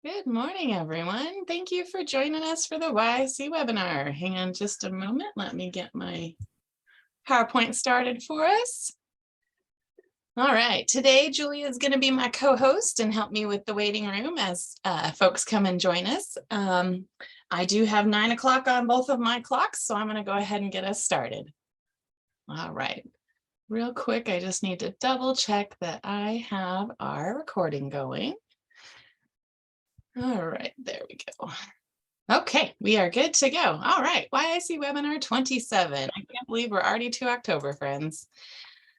Good morning, everyone. Thank you for joining us for the YIC webinar. Hang on just a moment. Let me get my PowerPoint started for us. All right, today Julia is going to be my co-host and help me with the waiting room as folks come and join us. I do have 9 o'clock on both of my clocks, so I'm going to go ahead and get us started. All right, real quick, I just need to double check that I have our recording going. All right, there we go. Okay, we are good to go. All right, YIC webinar 27. I can't believe we're already to October, friends.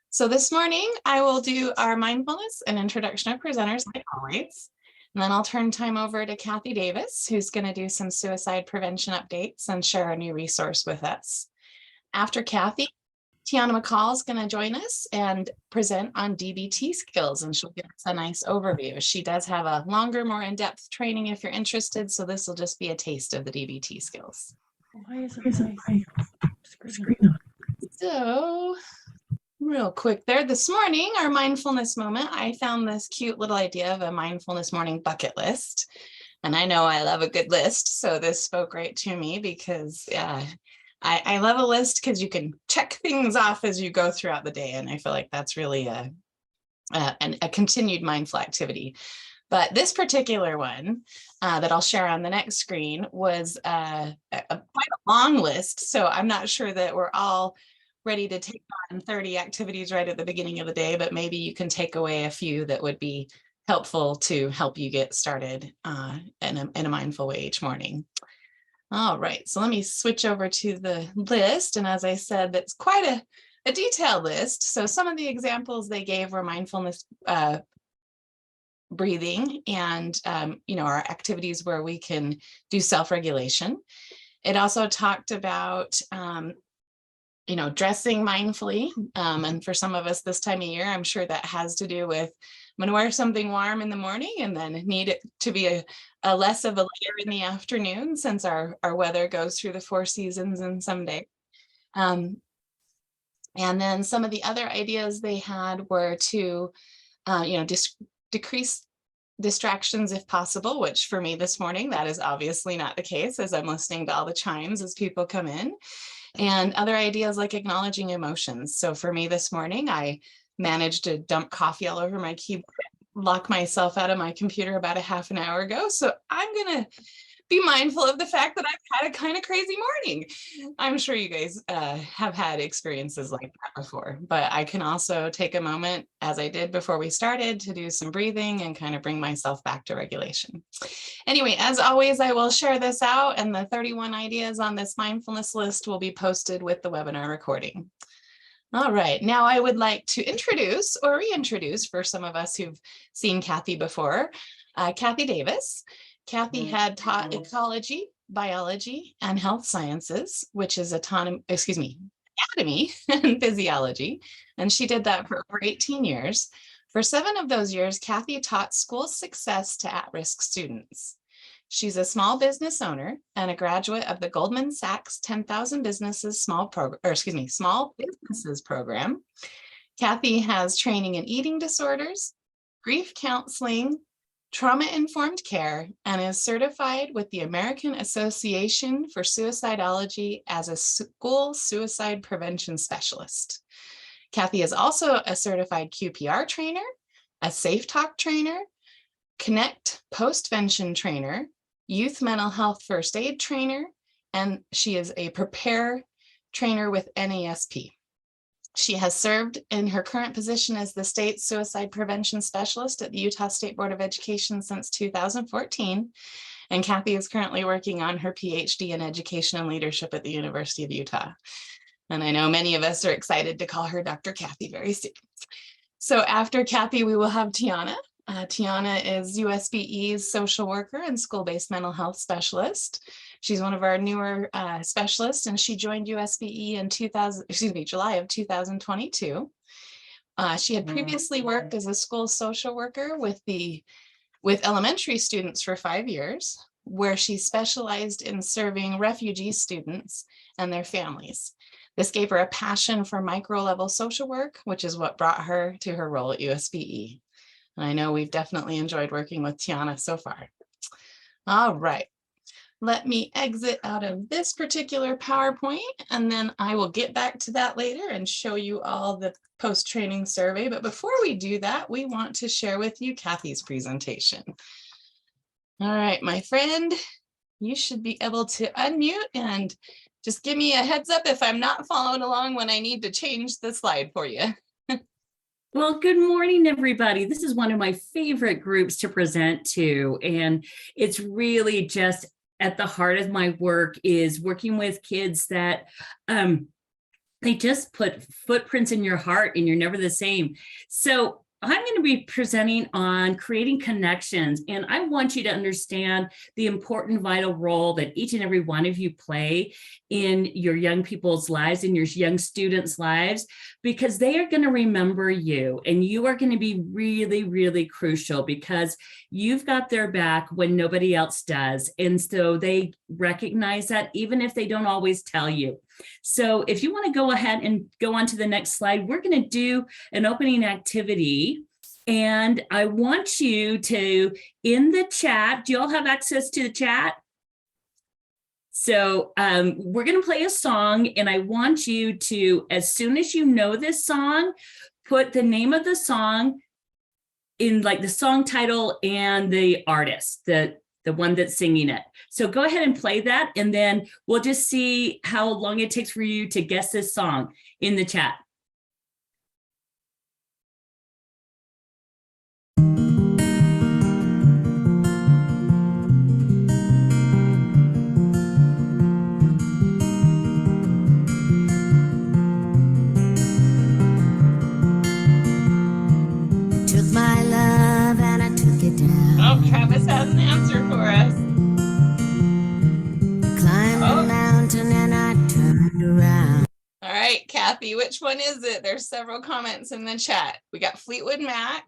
So this morning I will do our mindfulness and introduction of presenters like always. And then I'll turn time over to Cathy Davis, who's going to do some suicide prevention updates and share a new resource with us. After Cathy, Tiana McCall is going to join us and present on DBT skills, and she'll give us a nice overview. She does have a longer, more in-depth training if you're interested, so this will just be a taste of the DBT skills. Why isn't my screen on? So, real quick there, this morning, our mindfulness moment, I found this cute little idea of a mindfulness morning bucket list. And I know I love a good list, so this spoke right to me because I love a list because you can check things off as you go throughout the day. And I feel like that's really a continued mindful activity. But this particular one that I'll share on the next screen was quite a long list. So I'm not sure that we're all ready to take on 30 activities right at the beginning of the day, but maybe you can take away a few that would be helpful to help you get started in a mindful way each morning. All right, so let me switch over to the list. And as I said, that's quite a detailed list. So some of the examples they gave were mindfulness breathing and, our activities where we can do self-regulation. It also talked about, dressing mindfully. And for some of us this time of year, I'm sure that has to do with, I'm going to wear something warm in the morning and then need it to be a less of a layer in the afternoon since our weather goes through the 4 seasons in some day. And then some of the other ideas they had were to, decrease distractions if possible, which for me this morning, that is obviously not the case as I'm listening to all the chimes as people come in. And other ideas like acknowledging emotions. So for me this morning, I managed to dump coffee all over my keyboard, lock myself out of my computer about a half an hour ago. So I'm going to be mindful of the fact that I've had a kind of crazy morning. I'm sure you guys have had experiences like that before, but I can also take a moment, as I did before we started, to do some breathing and kind of bring myself back to regulation. Anyway, as always, I will share this out, and the 31 ideas on this mindfulness list will be posted with the webinar recording. All right, now I would like to introduce or reintroduce for some of us who've seen Cathy before, Cathy Davis. Cathy had taught ecology, biology, and health sciences, which is anatomy and physiology. And she did that for over 18 years. For 7 of those years, Cathy taught school success to at-risk students. She's a small business owner and a graduate of the Goldman Sachs 10,000 Businesses Small Businesses Program. Cathy has training in eating disorders, grief counseling, trauma-informed care, and is certified with the American Association for Suicidology as a school suicide prevention specialist. Cathy is also a certified QPR trainer, a Safe Talk trainer, Connect postvention trainer, youth mental health first aid trainer, and she is a Prepare trainer with NASP. She has served in her current position as the state suicide prevention specialist at the Utah State Board of Education since 2014. And Cathy is currently working on her PhD in education and leadership at the University of Utah. And I know many of us are excited to call her Dr. Cathy very soon. So after Cathy, we will have Tiana. Tiana is USBE's social worker and school-based mental health specialist. She's one of our newer specialists, and she joined USBE in July of 2022. She had previously worked as a school social worker with elementary students for 5 years, where she specialized in serving refugee students and their families. This gave her a passion for micro-level social work, which is what brought her to her role at USBE. And I know we've definitely enjoyed working with Tiana so far. All right. Let me exit out of this particular PowerPoint, and then I will get back to that later and show you all the post-training survey. But before we do that, we want to share with you Cathy's presentation. All right, my friend, you should be able to unmute and just give me a heads up if I'm not following along when I need to change the slide for you. Well, good morning, everybody. This is one of my favorite groups to present to, and it's really just at the heart of my work is working with kids that they just put footprints in your heart and you're never the same. So I'm going to be presenting on creating connections, and I want you to understand the important, vital role that each and every one of you play in your young people's lives, in your young students' lives, because they are going to remember you, and you are going to be really, really crucial because you've got their back when nobody else does. And so they recognize that even if they don't always tell you. So if you want to go ahead and go on to the next slide, we're going to do an opening activity. And I want you to, in the chat, do you all have access to the chat? So we're going to play a song, and I want you to, as soon as you know this song, put the name of the song in like the song title and the artist, the one that's singing it. So go ahead and play that, and then we'll just see how long it takes for you to guess this song in the chat. Oh, Travis has an answer for us. Climbed the mountain and I turned around. All right, Cathy, which one is it? There's several comments in the chat. We got Fleetwood Mac.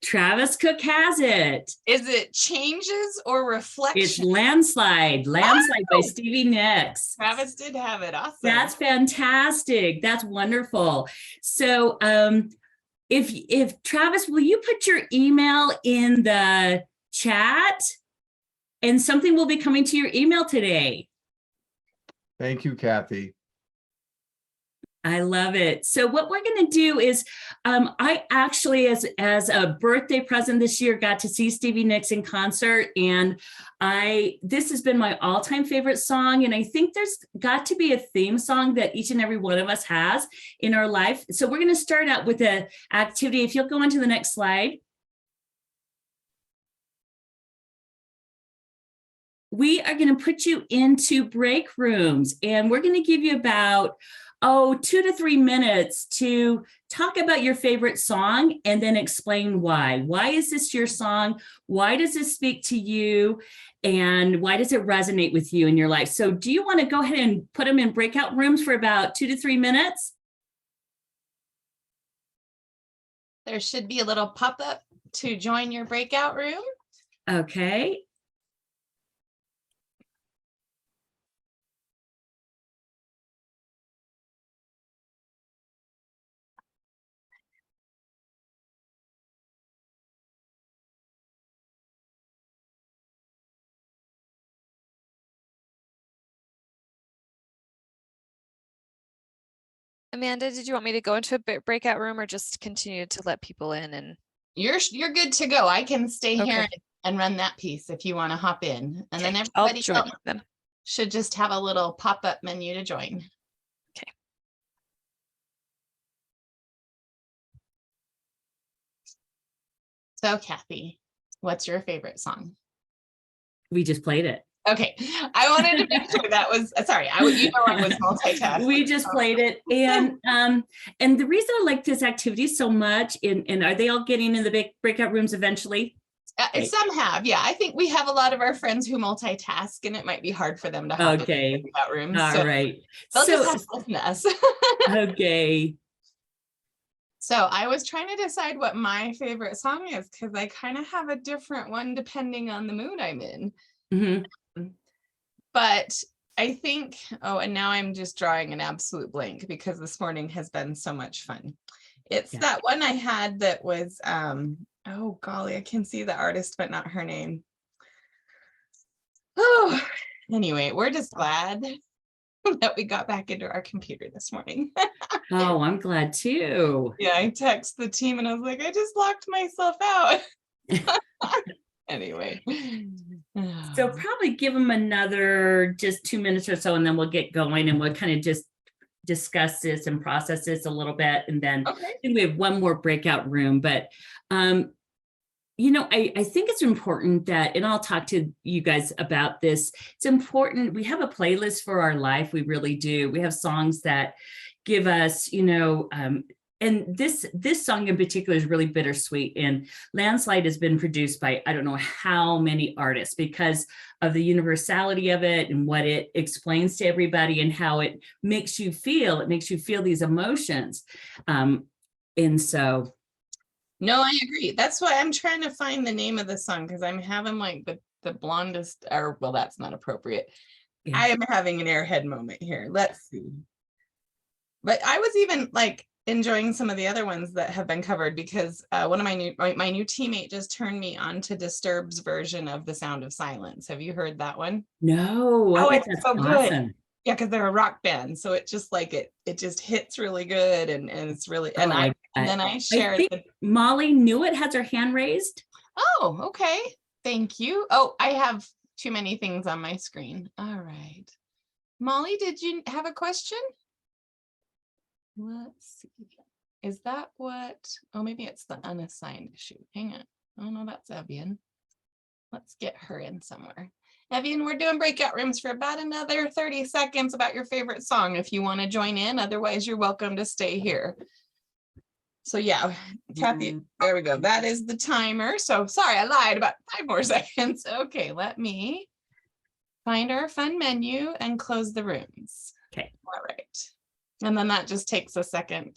Travis Cook has it. Is it Changes or Reflection? It's Landslide by Stevie Nicks. Travis did have it. Awesome. That's fantastic. That's wonderful. So if Travis, will you put your email in the chat, and something will be coming to your email today. Thank you, Cathy. I love it. So what we're going to do is I actually, as a birthday present this year, got to see Stevie Nicks in concert, and this has been my all-time favorite song. And I think there's got to be a theme song that each and every one of us has in our life. So we're going to start out with an activity. If you'll go on to the next slide. We are going to put you into break rooms, and we're going to give you about 2 to 3 minutes to talk about your favorite song and then explain why. Why is this your song? Why does this speak to you? And why does it resonate with you in your life? So do you want to go ahead and put them in breakout rooms for about 2 to 3 minutes? There should be a little pop-up to join your breakout room. Okay. Amanda, did you want me to go into a breakout room or just continue to let people in? And You're good to go. I can stay here Okay. and run that piece if you want to hop in. And then Okay, I'll everybody join else them. should just have a little pop-up menu to join. Okay. So Cathy, what's your favorite song? We just played it. Okay, I wanted to make sure that was, sorry, I was multitasking. We just played it. And the reason I like this activity so much, and are they all getting in the breakout rooms eventually? Some have, yeah. I think we have a lot of our friends who multitask, and it might be hard for them to hop in the breakout rooms. All right. They'll just have to listen to us. Okay. So I was trying to decide what my favorite song is, because I kind of have a different one depending on the mood I'm in. Mm-hmm. But I think, and now I'm just drawing an absolute blank because this morning has been so much fun. It's that one I had that was, oh golly, I can see the artist, but not her name. Anyway, we're just glad that we got back into our computer this morning. Oh, I'm glad too. Yeah, I texted the team and I was like, I just locked myself out. Anyway. So probably give them another just 2 minutes or so, and then we'll get going and we'll kind of just discuss this and process this a little bit. And then Okay. I think we have one more breakout room, but I think it's important that, and I'll talk to you guys about this. It's important. We have a playlist for our life. We really do. We have songs that give us, and this song in particular is really bittersweet. And Landslide has been produced by, I don't know how many artists, because of the universality of it and what it explains to everybody and how it makes you feel. It makes you feel these emotions. And so. No, I agree. That's why I'm trying to find the name of the song, because I'm having like the blondest, or well, that's not appropriate. Yeah. I am having an airhead moment here. Let's see. But I was even like enjoying some of the other ones that have been covered, because one of my new teammate just turned me on to Disturbed's version of The Sound of Silence. Have you heard that one? No. Oh, think it's that's so good. Yeah, because they're a rock band, so it just like it just hits really good, and it's really, and then I shared. Molly knew it, has her hand raised. Oh, okay. Thank you. Oh, I have too many things on my screen. All right. Molly, did you have a question? Let's see. Is that what? Oh, maybe it's the unassigned issue. Hang on. Oh no, that's Evian. Let's get her in somewhere. Evian, we're doing breakout rooms for about another 30 seconds about your favorite song if you want to join in. Otherwise, you're welcome to stay here. So yeah, Cathy, there we go. That is the timer. So sorry, I lied, about 5 more seconds. Okay, let me find our fun menu and close the rooms. Okay. All right. And then that just takes a second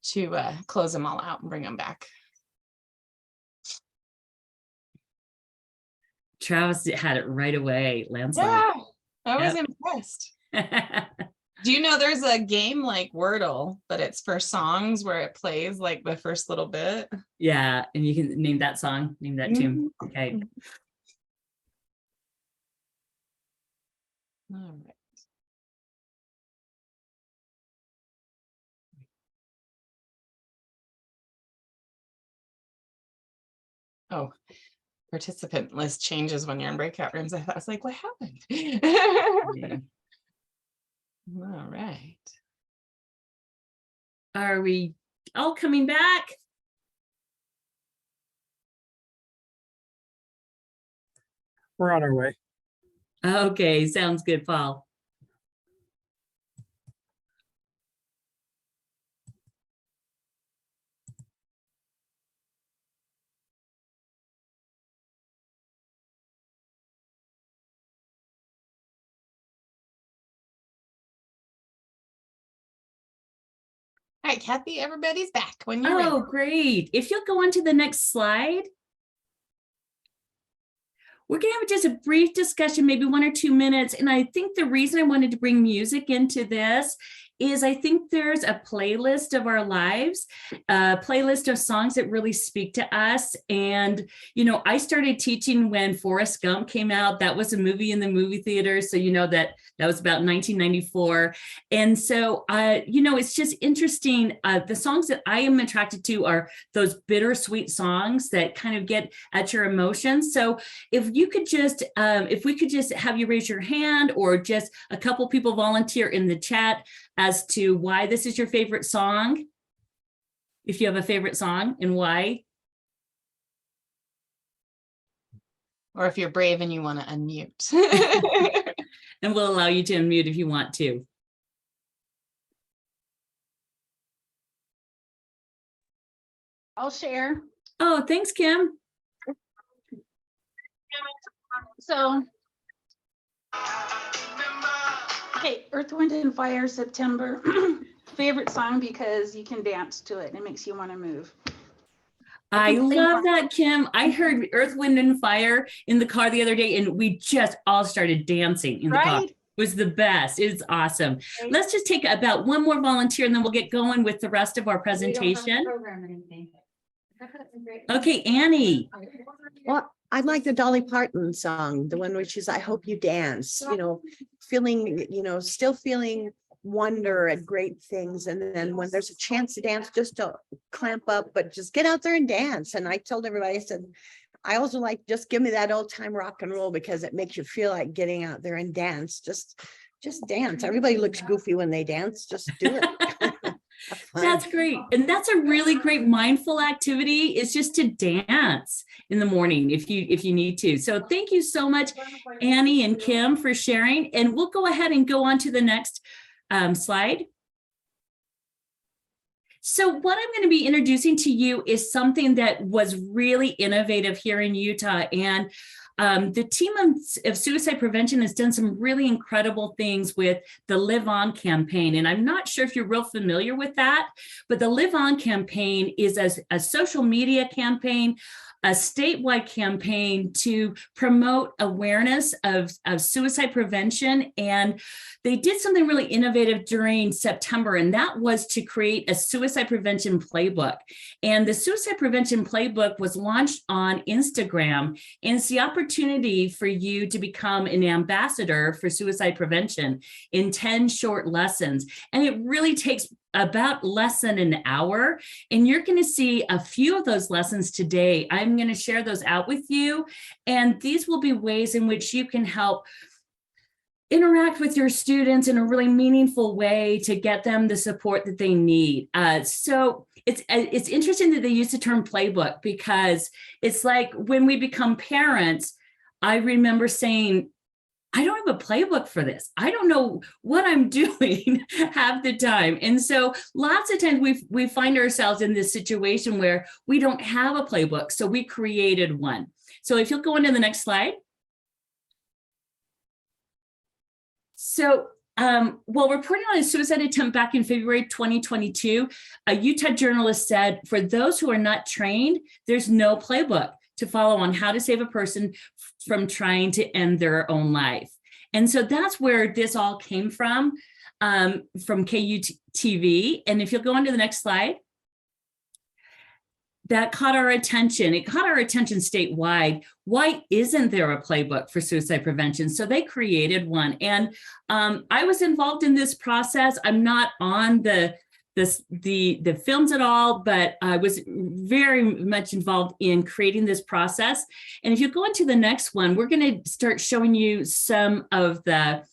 to close them all out and bring them back. Travis had it right away. Landslide. Yeah, I was impressed. Do you know there's a game like Wordle, but it's for songs where it plays like the first little bit? Yeah, and you can name that song, name that tune. Okay. All right. Oh, participant list changes when you're in breakout rooms. I was like, what happened? Yeah. All right. Are we all coming back? We're on our way. Okay, sounds good, Paul. All right, Cathy, everybody's back when you're ready. Oh, great. If you'll go on to the next slide. We're going to have just a brief discussion, maybe 1 or 2 minutes. And I think the reason I wanted to bring music into this is I think there's a playlist of our lives, a playlist of songs that really speak to us. And, I started teaching when Forrest Gump came out. That was a movie in the movie theater. So, that was about 1994. And so, it's just interesting. The songs that I am attracted to are those bittersweet songs that kind of get at your emotions. So if we could just have you raise your hand, or just a couple people volunteer in the chat as to why this is your favorite song. If you have a favorite song and why. Or if you're brave and you want to unmute. And we'll allow you to unmute if you want to. I'll share. Oh, thanks, Kim. So, okay, Earth, Wind, and Fire, September. Favorite song because you can dance to it and it makes you want to move. I love that, Kim. I heard Earth, Wind, and Fire in the car the other day, and we just all started dancing in the car. It was the best. It's awesome. Right. Let's just take about 1 more volunteer, and then we'll get going with the rest of our presentation. Program or anything. Okay, Annie. Well, I like the Dolly Parton song, the one which is I Hope You Dance, feeling, still feeling wonder at great things. And then when there's a chance to dance, just don't clamp up, but just get out there and dance. And I told everybody, I said, I also like, just give me that old time rock and roll because it makes you feel like getting out there and dance. Just dance. Everybody looks goofy when they dance. Just do it. That's great. And that's a really great mindful activity, is just to dance in the morning if you need to. So thank you so much, Annie and Kim, for sharing. And we'll go ahead and go on to the next slide. So what I'm going to be introducing to you is something that was really innovative here in Utah. And the team of suicide prevention has done some really incredible things with the Live On campaign. And I'm not sure if you're real familiar with that, but the Live On campaign is a social media campaign, a statewide campaign to promote awareness of suicide prevention. And they did something really innovative during September, and that was to create a suicide prevention playbook. And the suicide prevention playbook was launched on Instagram, and it's the opportunity for you to become an ambassador for suicide prevention in 10 short lessons. And it really takes about less than an hour. And you're going to see a few of those lessons today. I'm going to share those out with you. And these will be ways in which you can help interact with your students in a really meaningful way to get them the support that they need. So it's interesting that they use the term playbook, because it's like when we become parents, I remember saying, I don't have a playbook for this. I don't know what I'm doing half the time. And so lots of times we find ourselves in this situation where we don't have a playbook. So we created one. So if you'll go into the next slide. So while reporting on a suicide attempt back in February 2022, a Utah journalist said, for those who are not trained, there's no playbook to follow on how to save a person from trying to end their own life. And so that's where this all came from KUTV. And if you'll go on to the next slide, that caught our attention. It caught our attention statewide. Why isn't there a playbook for suicide prevention? So they created one. And I was involved in this process. I'm not on the films at all, but I was very much involved in creating this process. And if you go into the next one, we're going to start showing you some of the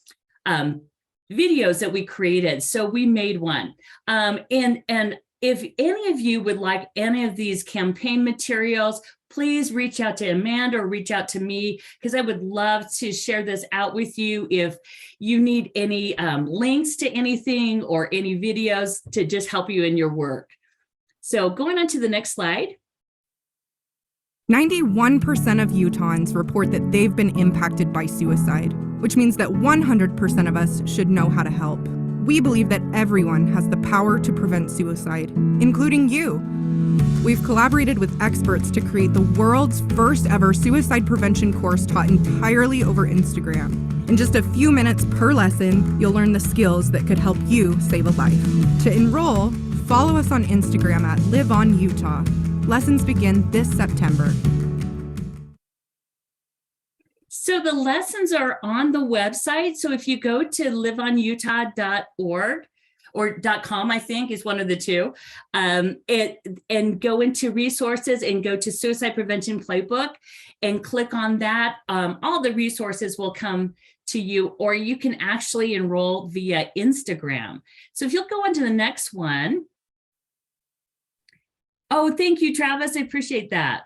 videos that we created. So we made one. And if any of you would like any of these campaign materials, please reach out to Amanda or reach out to me, because I would love to share this out with you. If you need any links to anything or any videos to just help you in your work. So going on to the next slide. 91% of Utahns report that they've been impacted by suicide, which means that 100% of us should know how to help. We believe that everyone has the power to prevent suicide, including you. We've collaborated with experts to create the world's first ever suicide prevention course taught entirely over Instagram. In just a few minutes per lesson, you'll learn the skills that could help you save a life. To enroll, follow us on Instagram at LiveOnUtah. Lessons begin this September. So the lessons are on the website. So if you go to liveonutah.org or .com, I think is one of the two, and go into resources and go to Suicide Prevention Playbook and click on that, all the resources will come to you, or you can actually enroll via Instagram. So if you'll go on to the next one. Oh, thank you, Travis. I appreciate that.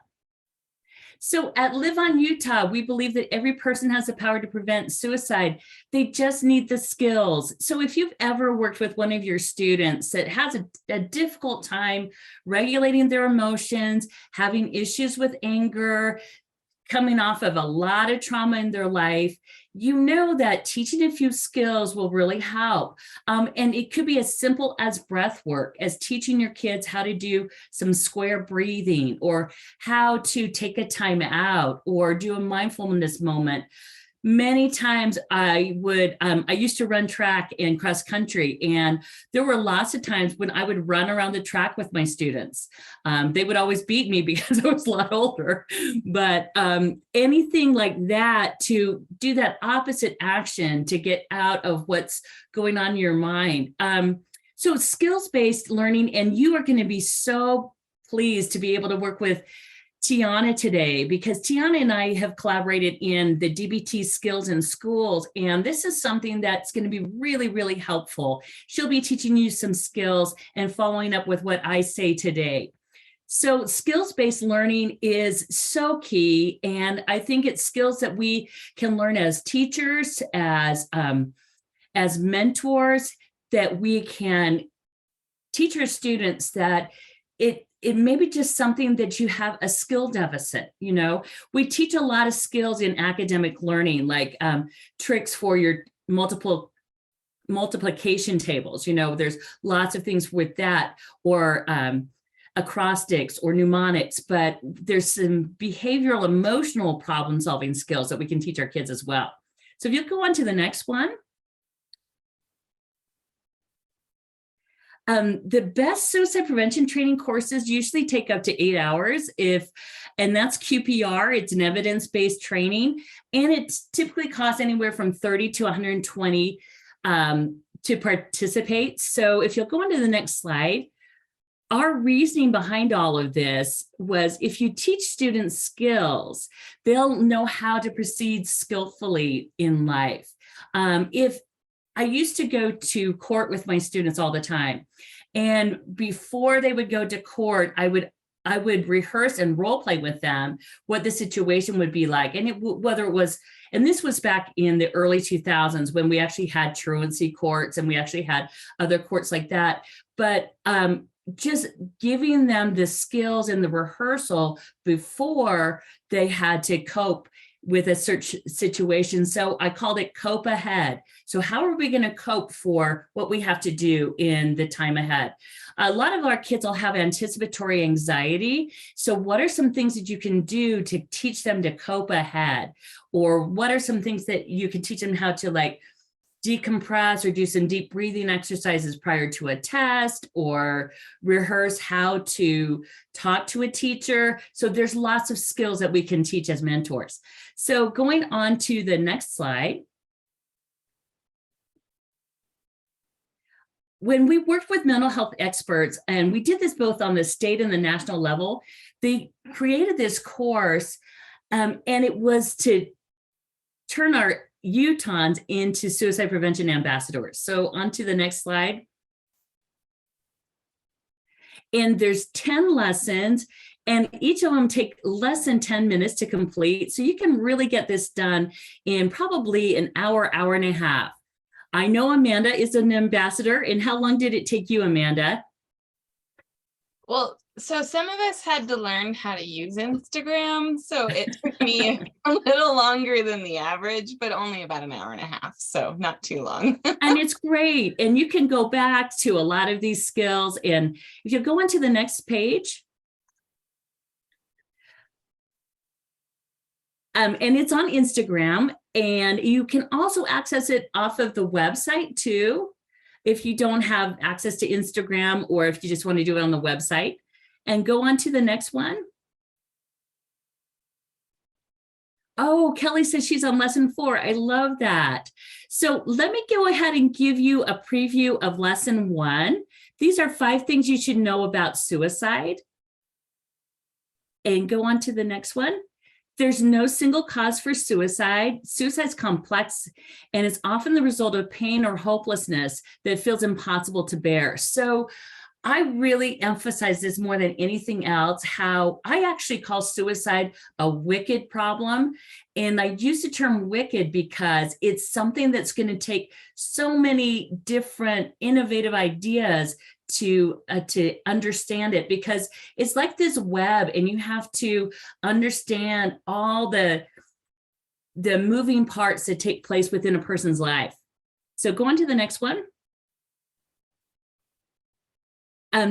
So at Live On Utah, we believe that every person has the power to prevent suicide. They just need the skills. So if you've ever worked with one of your students that has a difficult time regulating their emotions, having issues with anger, coming off of a lot of trauma in their life, you know that teaching a few skills will really help. And it could be as simple as breath work, as teaching your kids how to do some square breathing, or how to take a time out, or do a mindfulness moment. many times I used to run track and cross country, and there were lots of times when I would run around the track with my students. They would always beat me because I was a lot older, but anything like that, to do that opposite action to get out of what's going on in your mind. So skills-based learning, and you are going to be so pleased to be able to work with Tiana today, because Tiana and I have collaborated in the DBT skills in schools, and this is something that's going to be really, really helpful. She'll be teaching you some skills and following up with what I say today. So skills-based learning is so key, and I think it's skills that we can learn as teachers, as mentors, that we can teach our students that it may be just something that you have a skill deficit. You know, we teach a lot of skills in academic learning, like tricks for your multiplication tables. You know, there's lots of things with that, or acrostics or mnemonics, but there's some behavioral, emotional problem solving skills that we can teach our kids as well. So if you go on to the next one. The best suicide prevention training courses usually take up to 8 hours, and that's QPR. It's an evidence-based training, and it typically costs anywhere from $30 to $120 to participate. So if you'll go on to the next slide, our reasoning behind all of this was, if you teach students skills, they'll know how to proceed skillfully in life. If I used to go to court with my students all the time, and before they would go to court, I would rehearse and role play with them what the situation would be like, and whether it was, and this was back in the early 2000s when we actually had truancy courts and we actually had other courts like that, but just giving them the skills and the rehearsal before they had to cope with a search situation. So I called it cope ahead. So how are we going to cope for what we have to do in the time ahead? A lot of our kids will have anticipatory anxiety. So what are some things that you can do to teach them to cope ahead? Or what are some things that you can teach them how to, like, decompress or do some deep breathing exercises prior to a test, or rehearse how to talk to a teacher? So there's lots of skills that we can teach as mentors. So going on to the next slide. When we worked with mental health experts, and we did this both on the state and the national level, they created this course, and it was to turn our Utahns into suicide prevention ambassadors. So on to the next slide. And there's 10 lessons, and each of them take less than 10 minutes to complete. So you can really get this done in probably an hour, hour and a half. I know Amanda is an ambassador. And how long did it take you, Amanda? Well, so some of us had to learn how to use Instagram. So it took me a little longer than the average, but only about an hour and a half. So not too long. And it's great. And you can go back to a lot of these skills. And if you go on to the next page. And it's on Instagram, and you can also access it off of the website too, if you don't have access to Instagram, or if you just want to do it on the website. And go on to the next one. Oh, Kelly says she's on lesson 4. I love that. So let me go ahead and give you a preview of lesson 1. These are 5 things you should know about suicide. And go on to the next one. There's no single cause for suicide. Suicide's complex, and it's often the result of pain or hopelessness that feels impossible to bear. So I really emphasize this more than anything else, how I actually call suicide a wicked problem. And I use the term wicked because it's something that's going to take so many different innovative ideas to understand it, because it's like this web, and you have to understand all the moving parts that take place within a person's life. So go on to the next one.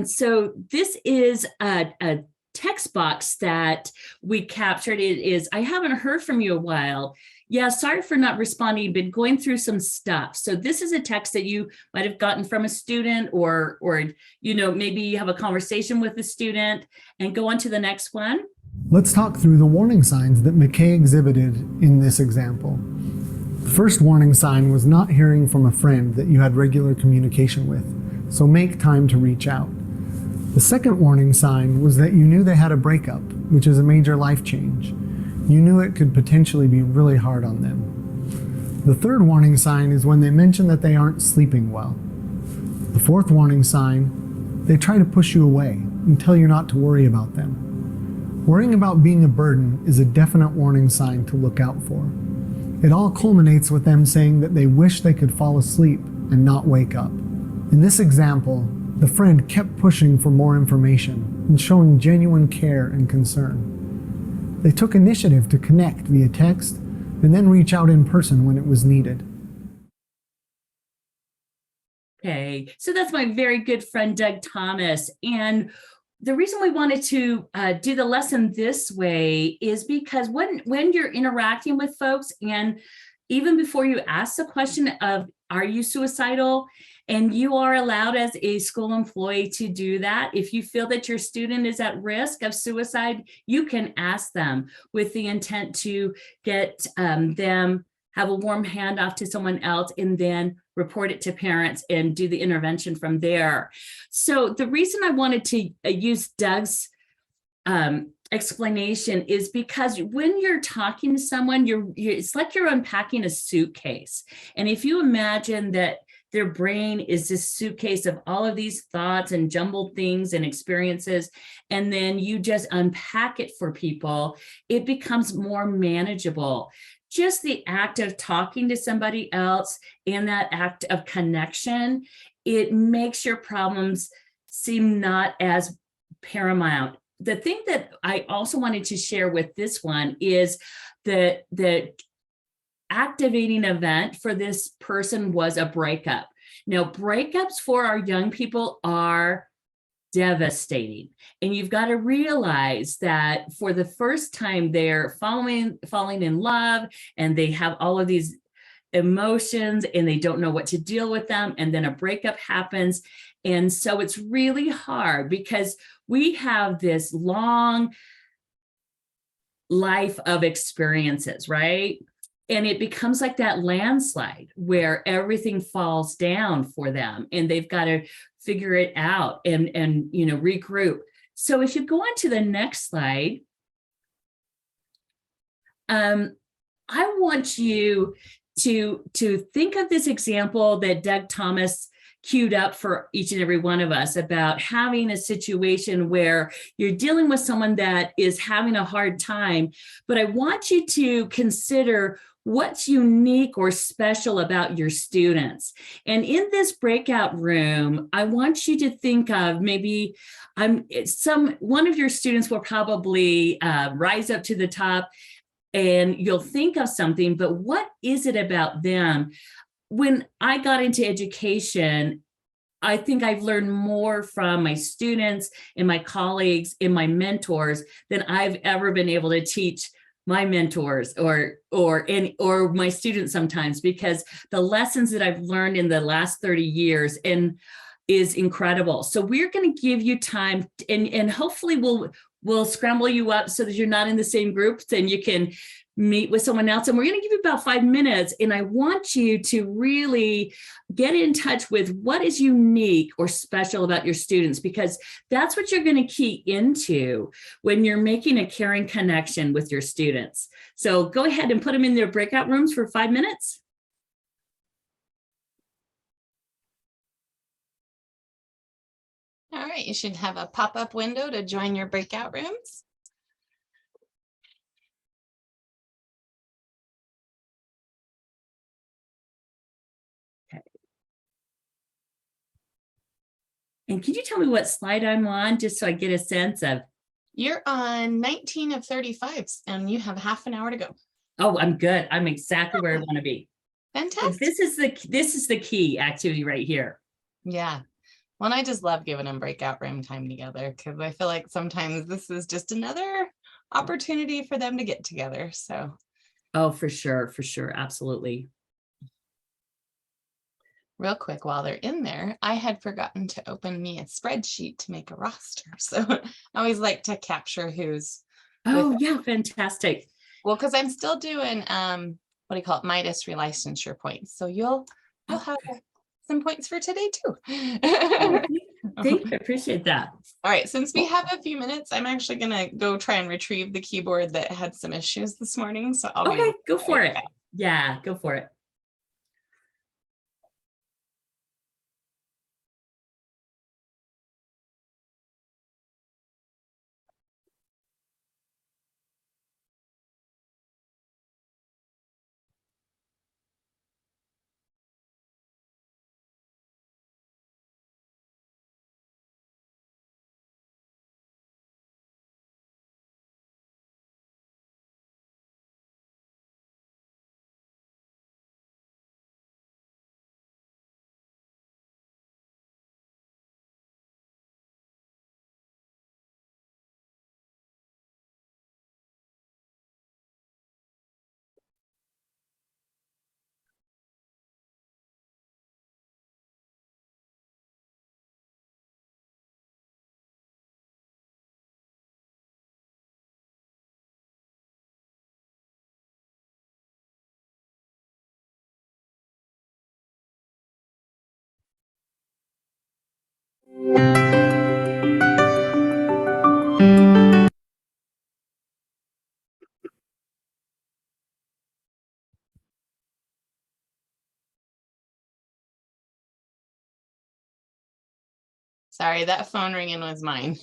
So this is a text box that we captured. It is, I haven't heard from you a while. Yeah, sorry for not responding, been going through some stuff. So this is a text that you might have gotten from a student or maybe you have a conversation with a student, and go on to the next one. Let's talk through the warning signs that McKay exhibited in this example. The first warning sign was not hearing from a friend that you had regular communication with, so make time to reach out. The second warning sign was that you knew they had a breakup, which is a major life change. You knew it could potentially be really hard on them. The third warning sign is when they mention that they aren't sleeping well. The fourth warning sign, they try to push you away and tell you not to worry about them. Worrying about being a burden is a definite warning sign to look out for. It all culminates with them saying that they wish they could fall asleep and not wake up. In this example, the friend kept pushing for more information and showing genuine care and concern. They took initiative to connect via text and then reach out in person when it was needed. Okay, so that's my very good friend, Doug Thomas. And the reason we wanted to do the lesson this way is because when you're interacting with folks, and even before you ask the question of, are you suicidal? And you are allowed as a school employee to do that. If you feel that your student is at risk of suicide, you can ask them with the intent to get them have a warm handoff to someone else and then report it to parents and do the intervention from there. So the reason I wanted to use Doug's explanation is because when you're talking to someone, it's like you're unpacking a suitcase. And if you imagine that their brain is this suitcase of all of these thoughts and jumbled things and experiences, and then you just unpack it for people, it becomes more manageable. Just the act of talking to somebody else and that act of connection, it makes your problems seem not as paramount. The thing that I also wanted to share with this one is the activating event for this person was a breakup. Now, breakups for our young people are devastating. And you've got to realize that for the first time they're falling in love, and they have all of these emotions and they don't know what to deal with them. And then a breakup happens. And so it's really hard because we have this long life of experiences, right? And it becomes like that landslide where everything falls down for them and they've got to figure it out and regroup. So if you go on to the next slide, I want you to think of this example that Doug Thomas queued up for each and every one of us about having a situation where you're dealing with someone that is having a hard time, but I want you to consider what's unique or special about your students. And in this breakout room, I want you to think of maybe one of your students will probably rise up to the top and you'll think of something, but what is it about them? When I got into education, I think I've learned more from my students and my colleagues and my mentors than I've ever been able to teach my mentors or my students sometimes, because the lessons that I've learned in the last 30 years is incredible. So we're going to give you time and hopefully we'll scramble you up so that you're not in the same groups and you can meet with someone else. And we're going to give you about 5 minutes. And I want you to really get in touch with what is unique or special about your students, because that's what you're going to key into when you're making a caring connection with your students. So go ahead and put them in their breakout rooms for 5 minutes. All right, you should have a pop-up window to join your breakout rooms. And can you tell me what slide I'm on, just so I get a sense of? You're on 19 of 35 and you have half an hour to go. Oh, I'm good. I'm exactly where I want to be. Fantastic. So this is the key activity right here. Yeah. Well, I just love giving them breakout room time together because I feel like sometimes this is just another opportunity for them to get together. So Oh, for sure, absolutely. Real quick, while they're in there, I had forgotten to open me a spreadsheet to make a roster. So I always like to capture who's Oh, yeah, fantastic. well, because I'm still doing what do you call it, Midas relicensure points. So you'll have some points for today too. Oh, thank you, I appreciate that. All right, since we have a few minutes, I'm actually gonna go try and retrieve the keyboard that had some issues this morning. So I'll Okay, be go for it. Yeah, go for it. sorry, that phone ringing was mine.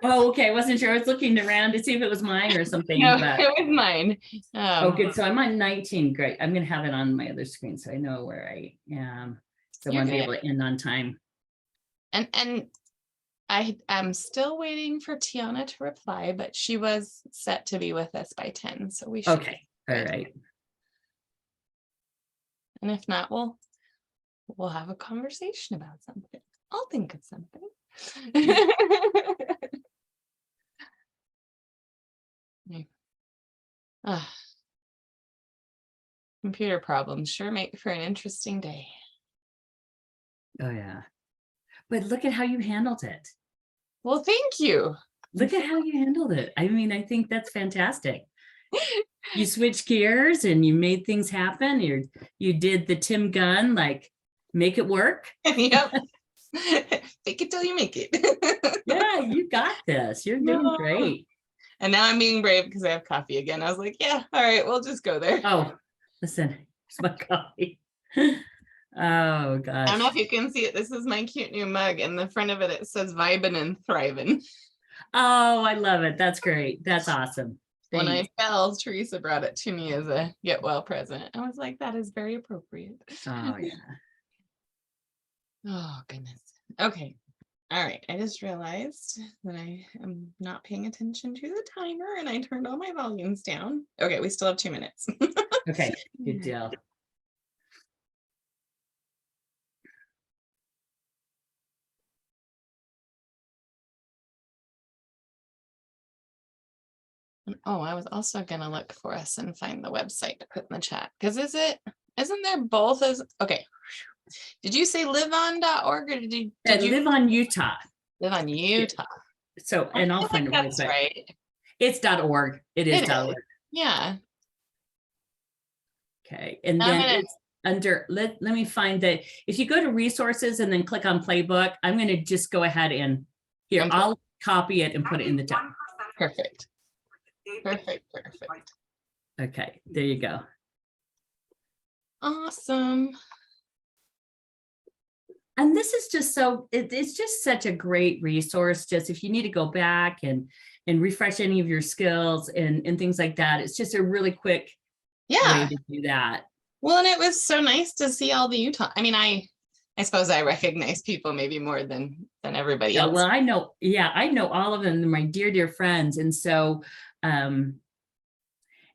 Oh, okay, I wasn't sure. I was looking around to see if it was mine or something. No, But it was mine. oh, good. So I'm on 19. Great. I'm gonna have it on my other screen so I know where I am. So I You're want to be good. able to end on time. And I am still waiting for Tiana to reply, but she was set to be with us by 10. So we should. Okay, all right. And if not, we'll have a conversation about something. I'll think of something. Ah. Computer problems sure make for an interesting day. Oh, yeah. But look at how you handled it. Well, thank you. Look at how you handled it. I mean, I think that's fantastic. You switched gears and you made things happen. You did the Tim Gunn, like, make it work. Yep. Fake it till you make it. Yeah, you got this. You're doing No. great. And now I'm being brave because I have coffee again. I was like, yeah, all right, we'll just go there. Oh, listen, here's my coffee. Oh, gosh. I don't know if you can see it. This is my cute new mug, and the front of it, it says vibin' and thriving. Oh, I love it. That's great. That's awesome. When I Thanks. fell, Teresa brought it to me as a get well present. I was like, that is very appropriate. Oh, yeah. Oh, goodness. Okay. All right. I just realized that I am not paying attention to the timer and I turned all my volumes down. Okay. We still have 2 minutes. Okay, good deal. Oh, I was also going to look for us and find the website to put in the chat. Because isn't there both as, okay. Did you say liveon.org or did you Live on Utah. live on Utah? So, and I'll I find think a that's website. right. It's .org. It is It .org. Yeah. Okay, and I'm then gonna- it's under, let me find that. If you go to resources and then click on playbook, I'm going to just go ahead and here, And I'll copy it and put it in the chat. Perfect. Perfect. Okay, there you go. Awesome. And this is just so, it's just such a great resource. Just if you need to go back and refresh any of your skills and things like that, it's just a really quick Yeah. way to do that. Well, and it was so nice to see all the Utah. I mean, I suppose I recognize people maybe more than everybody Yeah, else. well, I know all of them. They're my dear friends. And so,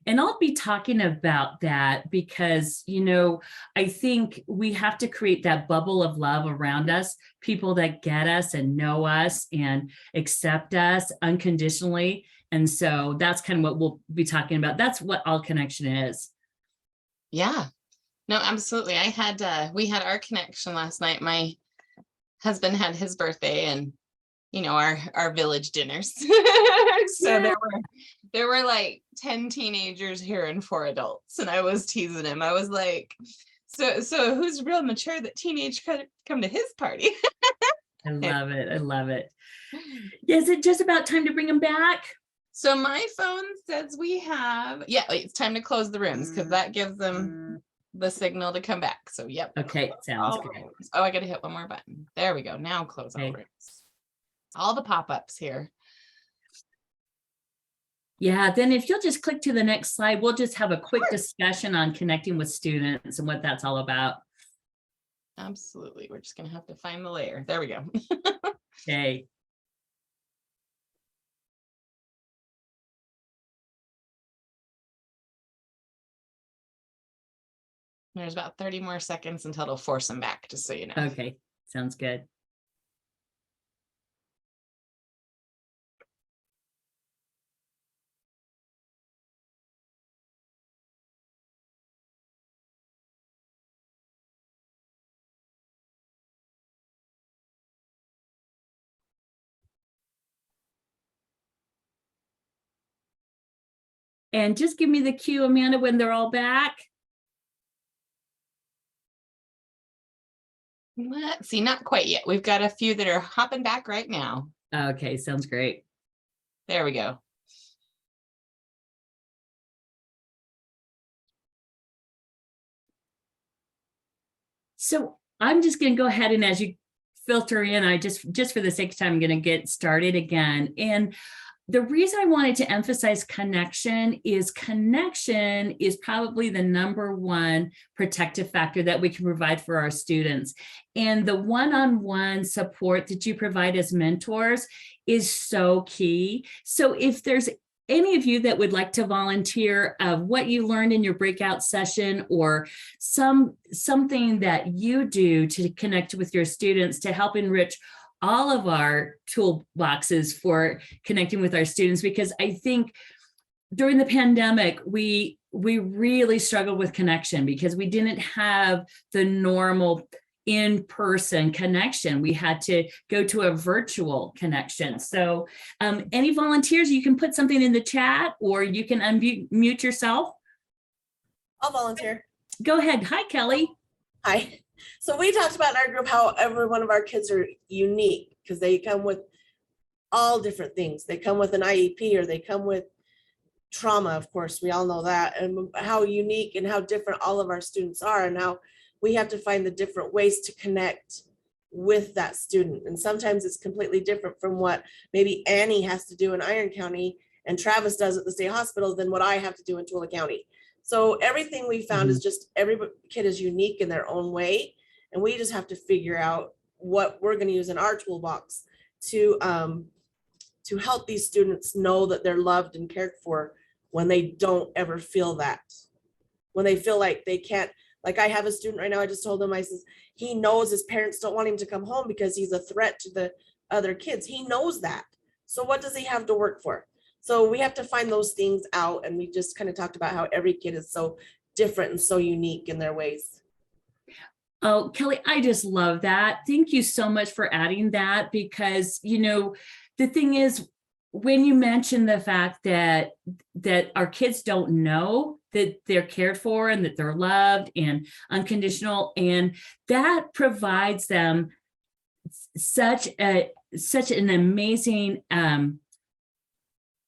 And I'll be talking about that because, I think we have to create that bubble of love around us, people that get us and know us and accept us unconditionally. And so that's kind of what we'll be talking about. That's what All Connection is. Yeah, no, absolutely. We had our connection last night. My husband had his birthday and, our village dinners. So there were like 10 teenagers here and 4 adults. And I was teasing him. I was like, so who's real mature that teenage could come to his party? I love it. I love it. Is it just about time to bring them back? So my phone says it's time to close the rooms because that gives them the signal to come back. So, yep. Okay, sounds good. Oh, I got to hit one more button. There we go. Now close all rooms. All the pop-ups here. Yeah, then if you'll just click to the next slide, we'll just have a quick discussion on connecting with students and what that's all about. Absolutely. We're just going to have to find the layer. There we go. Okay. There's about 30 more seconds until it'll force them back, just so you know. Okay, sounds good. And just give me the cue, Amanda, when they're all back. Let's see, not quite yet. We've got a few that are hopping back right now. Okay, sounds great. There we go. So I'm just going to go ahead and as you filter in, I just for the sake of time, I'm going to get started again. And the reason I wanted to emphasize connection is probably the #1 protective factor that we can provide for our students. And the one-on-one support that you provide as mentors is so key. So if there's any of you that would like to volunteer of what you learned in your breakout session or something that you do to connect with your students to help enrich all of our toolboxes for connecting with our students, because I think during the pandemic, we really struggled with connection because we didn't have the normal in-person connection. We had to go to a virtual connection. So any volunteers, you can put something in the chat or you can unmute yourself. I'll volunteer. Go ahead. Hi, Kelly. Hi. So we talked about in our group how every one of our kids are unique because they come with all different things. They come with an IEP or they come with trauma, of course, we all know that, and how unique and how different all of our students are and how we have to find the different ways to connect with that student. And sometimes it's completely different from what maybe Annie has to do in Iron County and Travis does at the state hospital than what I have to do in Tooele County. So everything we found is just every kid is unique in their own way. And we just have to figure out what we're going to use in our toolbox to help these students know that they're loved and cared for when they don't ever feel that. When they feel like they can't, like I have a student right now, I just told him, I says, he knows his parents don't want him to come home because he's a threat to the other kids. He knows that. So what does he have to work for? So we have to find those things out. And we just kind of talked about how every kid is so different and so unique in their ways. Oh, Kelly, I just love that. Thank you so much for adding that because, you know, the thing is, when you mention the fact that our kids don't know that they're cared for and that they're loved and unconditional, and that provides them such an amazing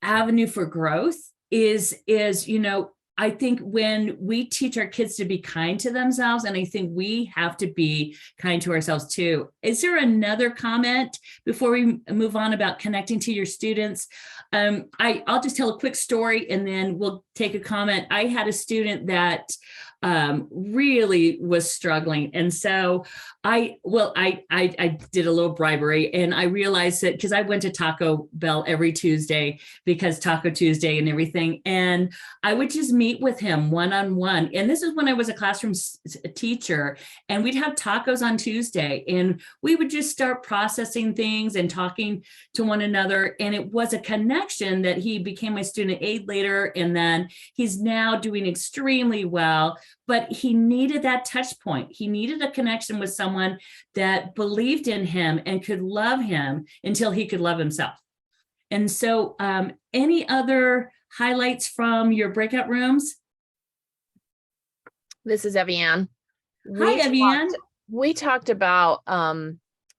avenue for growth is, you know, I think when we teach our kids to be kind to themselves, and I think we have to be kind to ourselves too. Is there another comment before we move on about connecting to your students? I'll just tell a quick story and then we'll take a comment. I had a student that really was struggling. And so I did a little bribery, and I realized that because I went to Taco Bell every Tuesday because Taco Tuesday and everything. And I would just meet with him one-on-one. And this is when I was a classroom teacher, and we'd have tacos on Tuesday, and we would just start processing things and talking to one another. And it was a connection that he became my student aide later. And then he's now doing extremely well, but he needed that touch point. He needed a connection with someone that believed in him and could love him until he could love himself. And so any other highlights from your breakout rooms? This is Evianne. Hi, Evianne. We talked about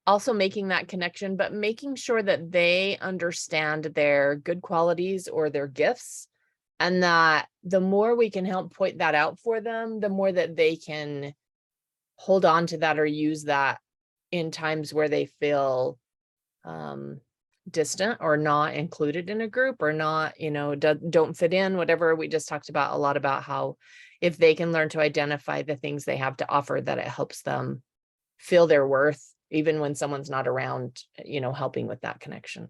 also making that connection, but making sure that they understand their good qualities or their gifts, and that the more we can help point that out for them, the more that they can hold on to that or use that in times where they feel distant or not included in a group, or not, don't fit in, whatever. We just talked about a lot about how if they can learn to identify the things they have to offer, that it helps them feel their worth, even when someone's not around, helping with that connection.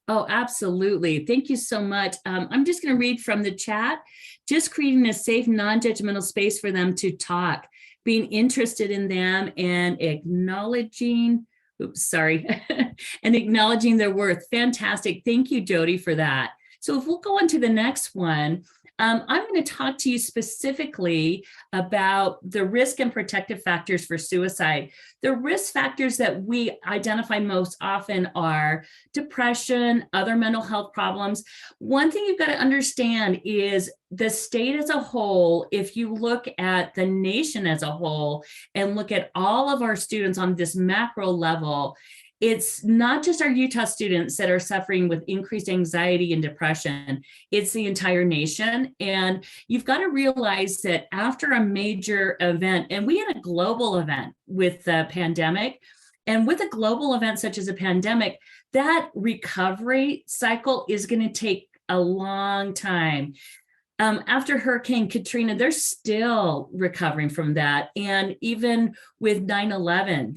Oh, absolutely. Thank you so much. I'm just going to read from the chat. Just creating a safe, non-judgmental space for them to talk, being interested in them and acknowledging, and acknowledging their worth. Fantastic. Thank you, Jody, for that. So if we'll go on to the next one, I'm going to talk to you specifically about the risk and protective factors for suicide. The risk factors that we identify most often are depression, other mental health problems. One thing you've got to understand is the state as a whole, if you look at the nation as a whole and look at all of our students on this macro level, it's not just our Utah students that are suffering with increased anxiety and depression, it's the entire nation. And you've got to realize that after a major event, and we had a global event with the pandemic, and with a global event such as a pandemic, that recovery cycle is going to take a long time. After Hurricane Katrina, they're still recovering from that. And even with 9/11,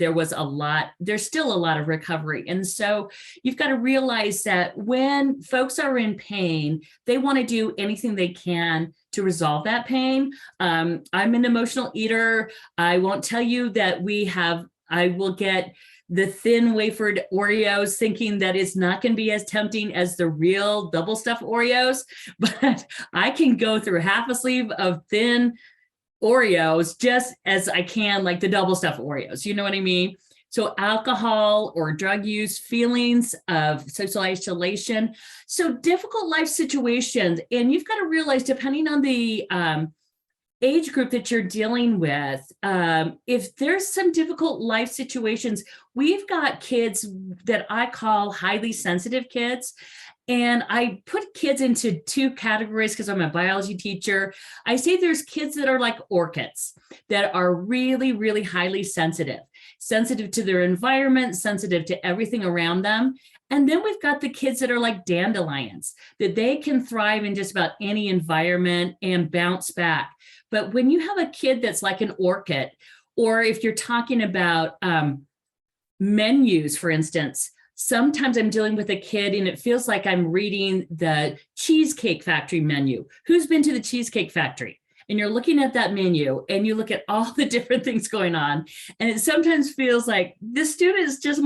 there's still a lot of recovery. And so you've got to realize that when folks are in pain, they want to do anything they can to resolve that pain. I'm an emotional eater. I won't tell you that I will get the thin wafered Oreos thinking that it's not going to be as tempting as the real double stuffed Oreos, but I can go through half a sleeve of thin Oreos just as I can like the double stuffed Oreos. You know what I mean? So alcohol or drug use, feelings of social isolation. So difficult life situations. And you've got to realize, depending on the age group that you're dealing with, if there's some difficult life situations, we've got kids that I call highly sensitive kids. And I put kids into two categories because I'm a biology teacher. I say there's kids that are like orchids that are really, really highly sensitive to their environment, sensitive to everything around them. And then we've got the kids that are like dandelions, that they can thrive in just about any environment and bounce back. But when you have a kid that's like an orchid, or if you're talking about menus, for instance, sometimes I'm dealing with a kid and it feels like I'm reading the Cheesecake Factory menu. Who's been to the Cheesecake Factory? And you're looking at that menu and you look at all the different things going on. And it sometimes feels like this student is just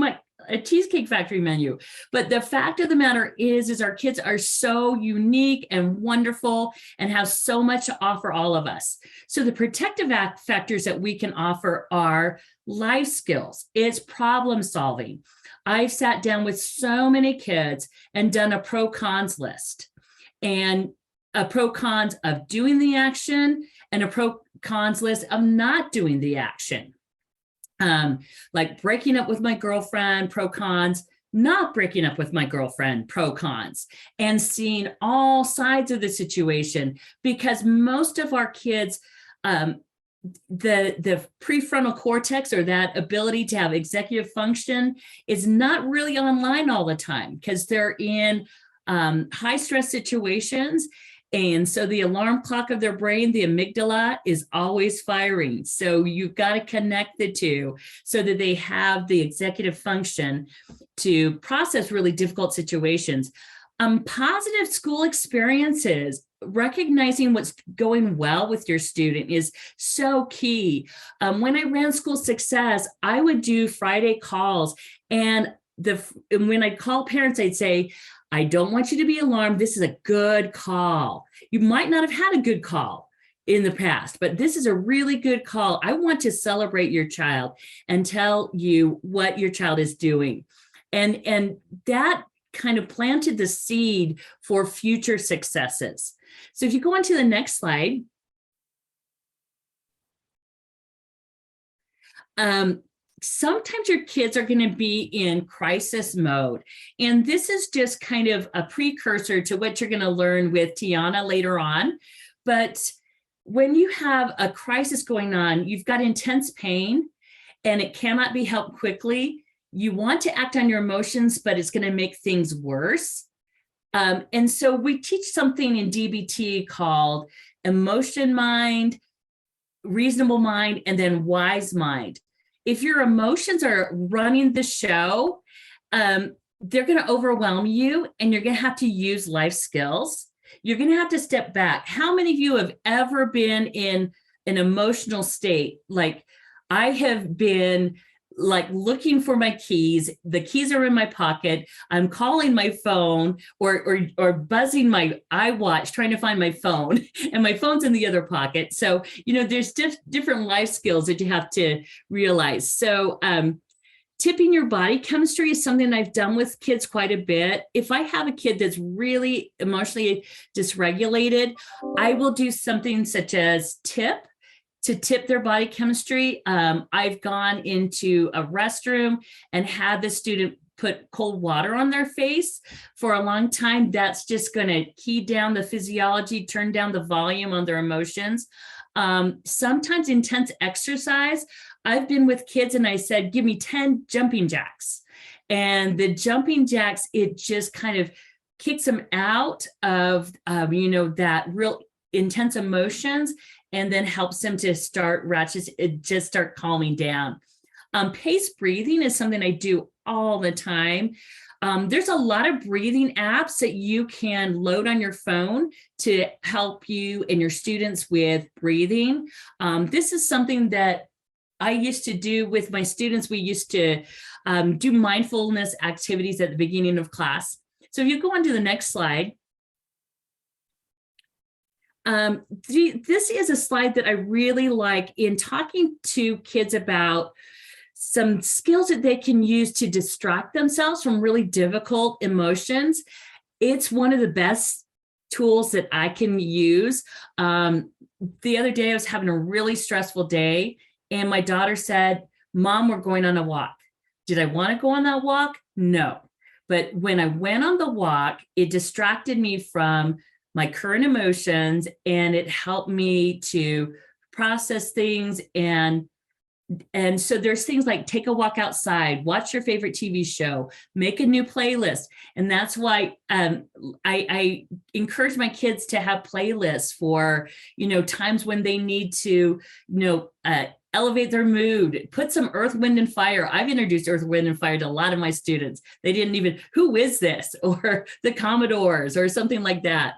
a Cheesecake Factory menu. But the fact of the matter is our kids are so unique and wonderful and have so much to offer all of us. So the protective factors that we can offer are life skills. It's problem solving. I've sat down with so many kids and done a pro-cons list, and a pro-cons of doing the action and a pro-cons list of not doing the action. Like breaking up with my girlfriend, pro-cons, not breaking up with my girlfriend, pro-cons, and seeing all sides of the situation, because most of our kids, the prefrontal cortex, or that ability to have executive function, is not really online all the time because they're in high stress situations. And so the alarm clock of their brain, the amygdala, is always firing. So you've got to connect the two so that they have the executive function to process really difficult situations. Positive school experiences, recognizing what's going well with your student is so key. When I ran School Success, I would do Friday calls, and when I'd call parents, I'd say, I don't want you to be alarmed. This is a good call. You might not have had a good call in the past, but this is a really good call. I want to celebrate your child and tell you what your child is doing. And that kind of planted the seed for future successes. So if you go on to the next slide. Sometimes your kids are going to be in crisis mode. And this is just kind of a precursor to what you're going to learn with Tiana later on. But when you have a crisis going on, you've got intense pain and it cannot be helped quickly. You want to act on your emotions, but it's going to make things worse. And so we teach something in DBT called emotion mind, reasonable mind, and then wise mind. If your emotions are running the show, they're going to overwhelm you and you're going to have to use life skills. You're going to have to step back. How many of you have ever been in an emotional state? Like I have been like looking for my keys. The keys are in my pocket. I'm calling my phone or buzzing my iWatch trying to find my phone, and my phone's in the other pocket. So, there's different life skills that you have to realize. So tipping your body chemistry is something I've done with kids quite a bit. If I have a kid that's really emotionally dysregulated, I will do something such as to tip their body chemistry. I've gone into a restroom and had the student put cold water on their face for a long time. That's just going to key down the physiology, turn down the volume on their emotions. Sometimes intense exercise. I've been with kids and I said, give me 10 jumping jacks. And the jumping jacks, it just kind of kicks them out of, that real intense emotions, and then helps them to start calming down. Paced breathing is something I do all the time. There's a lot of breathing apps that you can load on your phone to help you and your students with breathing. This is something that I used to do with my students. We used to do mindfulness activities at the beginning of class. So if you go on to the next slide. This is a slide that I really like in talking to kids about some skills that they can use to distract themselves from really difficult emotions. It's one of the best tools that I can use. The other day I was having a really stressful day and my daughter said, Mom, we're going on a walk. Did I want to go on that walk? No. But when I went on the walk, it distracted me from my current emotions, and it helped me to process things. And so there's things like take a walk outside, watch your favorite TV show, make a new playlist. And that's why I encourage my kids to have playlists for, times when they need to, elevate their mood, put some Earth, Wind, and Fire. I've introduced Earth, Wind, and Fire to a lot of my students. They didn't even, who is this? Or the Commodores or something like that.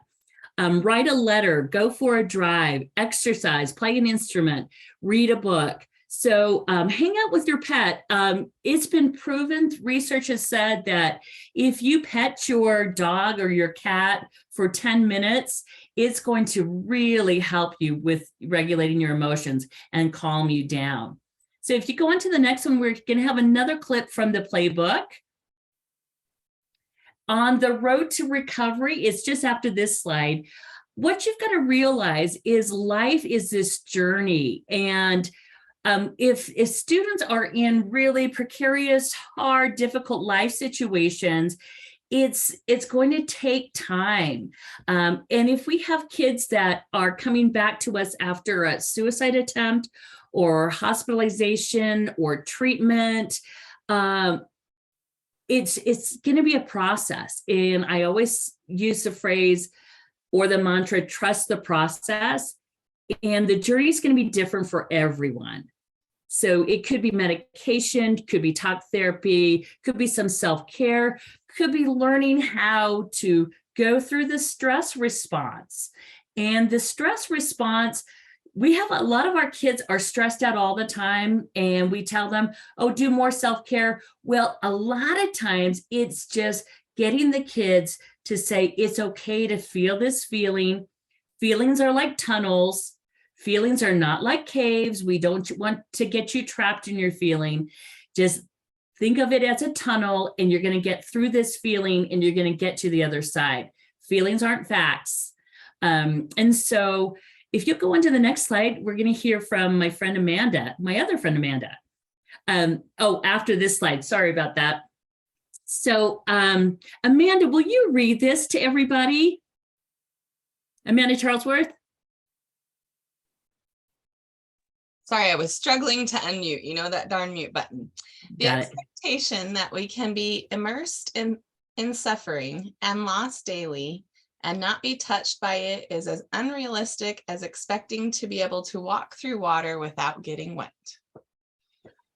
Write a letter, go for a drive, exercise, play an instrument, read a book. So hang out with your pet. It's been proven, research has said that if you pet your dog or your cat for 10 minutes, it's going to really help you with regulating your emotions and calm you down. So if you go on to the next one, we're going to have another clip from the playbook. On the road to recovery, it's just after this slide. What you've got to realize is life is this journey. And if students are in really precarious, hard, difficult life situations, it's going to take time. And if we have kids that are coming back to us after a suicide attempt or hospitalization or treatment, it's going to be a process. And I always use the phrase, or the mantra, trust the process. And the journey is going to be different for everyone. So it could be medication, could be talk therapy, could be some self-care, could be learning how to go through the stress response. And the stress response, we have a lot of our kids are stressed out all the time, and we tell them, oh, do more self-care. Well, a lot of times it's just getting the kids to say, it's okay to feel this feeling. Feelings are like tunnels. Feelings are not like caves. We don't want to get you trapped in your feeling. Just think of it as a tunnel, and you're going to get through this feeling and you're going to get to the other side. Feelings aren't facts. And so if you go on to the next slide, we're going to hear from my friend Amanda, my other friend Amanda. After this slide, sorry about that. So Amanda, will you read this to everybody? Amanda Charlesworth? Sorry, I was struggling to unmute, you know, that darn mute button. The Got it. expectation that we can be immersed in suffering and loss daily and not be touched by it is as unrealistic as expecting to be able to walk through water without getting wet.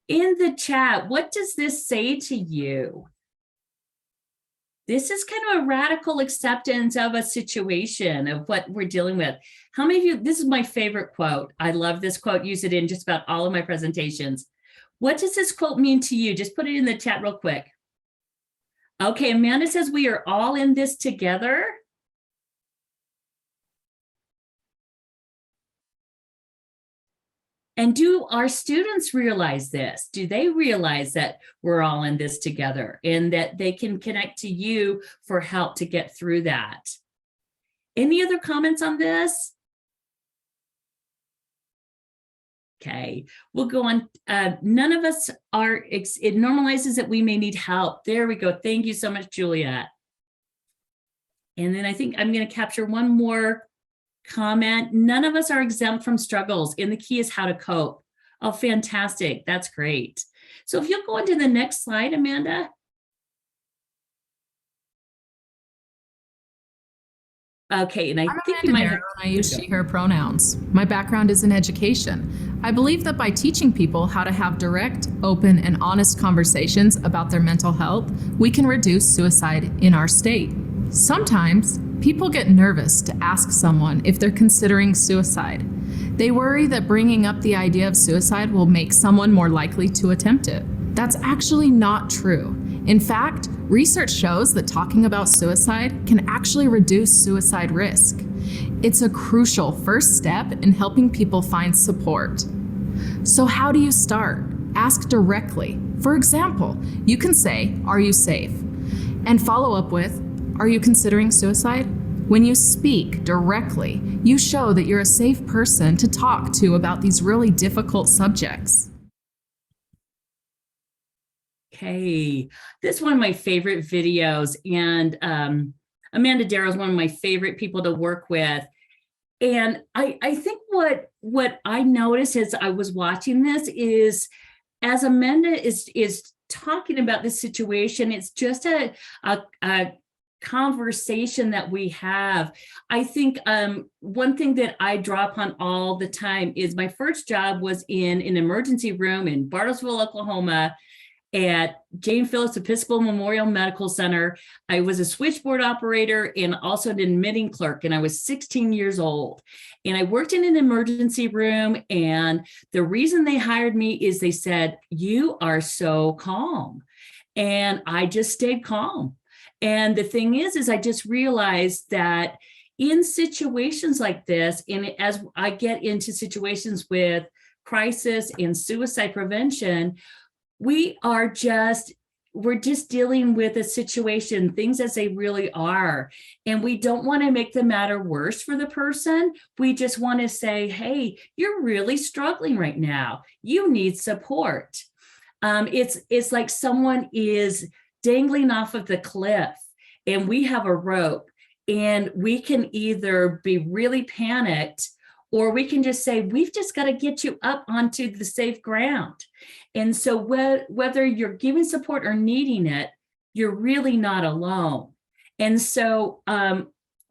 In the chat, what does this say to you? This is kind of a radical acceptance of a situation, of what we're dealing with. How many of you, this is my favorite quote. I love this quote, use it in just about all of my presentations. What does this quote mean to you? Just put it in the chat real quick. Okay, Amanda says we are all in this together. And do our students realize this? Do they realize that we're all in this together and that they can connect to you for help to get through that? Any other comments on this? Okay, we'll go on. None of us are, it normalizes that we may need help. There we go. Thank you so much, Juliet. And then I think I'm going to capture one more comment. None of us are exempt from struggles, and the key is how to cope. Oh, fantastic. That's great. So if you'll go on to the next slide, Amanda. Okay, and I think you might have... I use she, her pronouns. My background is in education. I believe that by teaching people how to have direct, open, and honest conversations about their mental health, we can reduce suicide in our state. Sometimes, people get nervous to ask someone if they're considering suicide. They worry that bringing up the idea of suicide will make someone more likely to attempt it. That's actually not true. In fact, research shows that talking about suicide can actually reduce suicide risk. It's a crucial first step in helping people find support. So how do you start? Ask directly. For example, you can say, "Are you safe?" And follow up with, "Are you considering suicide?" When you speak directly, you show that you're a safe person to talk to about these really difficult subjects. Okay, this is one of my favorite videos, and Amanda Darrow is one of my favorite people to work with. And I think what I noticed as I was watching this is, as Amanda is talking about this situation, it's just a conversation that we have. I think one thing that I draw upon all the time is my first job was in an emergency room in Bartlesville, Oklahoma, at Jane Phillips Episcopal Memorial Medical Center. I was a switchboard operator and also an admitting clerk, and I was 16 years old. And I worked in an emergency room, and the reason they hired me is they said, "You are so calm." And I just stayed calm. And the thing is I just realized that in situations like this, and as I get into situations with crisis and suicide prevention, we're just dealing with a situation, things as they really are. And we don't want to make the matter worse for the person. We just want to say, hey, you're really struggling right now. You need support. It's like someone is dangling off of the cliff and we have a rope, and we can either be really panicked, or we can just say, we've just got to get you up onto the safe ground. And so whether you're giving support or needing it, you're really not alone. And so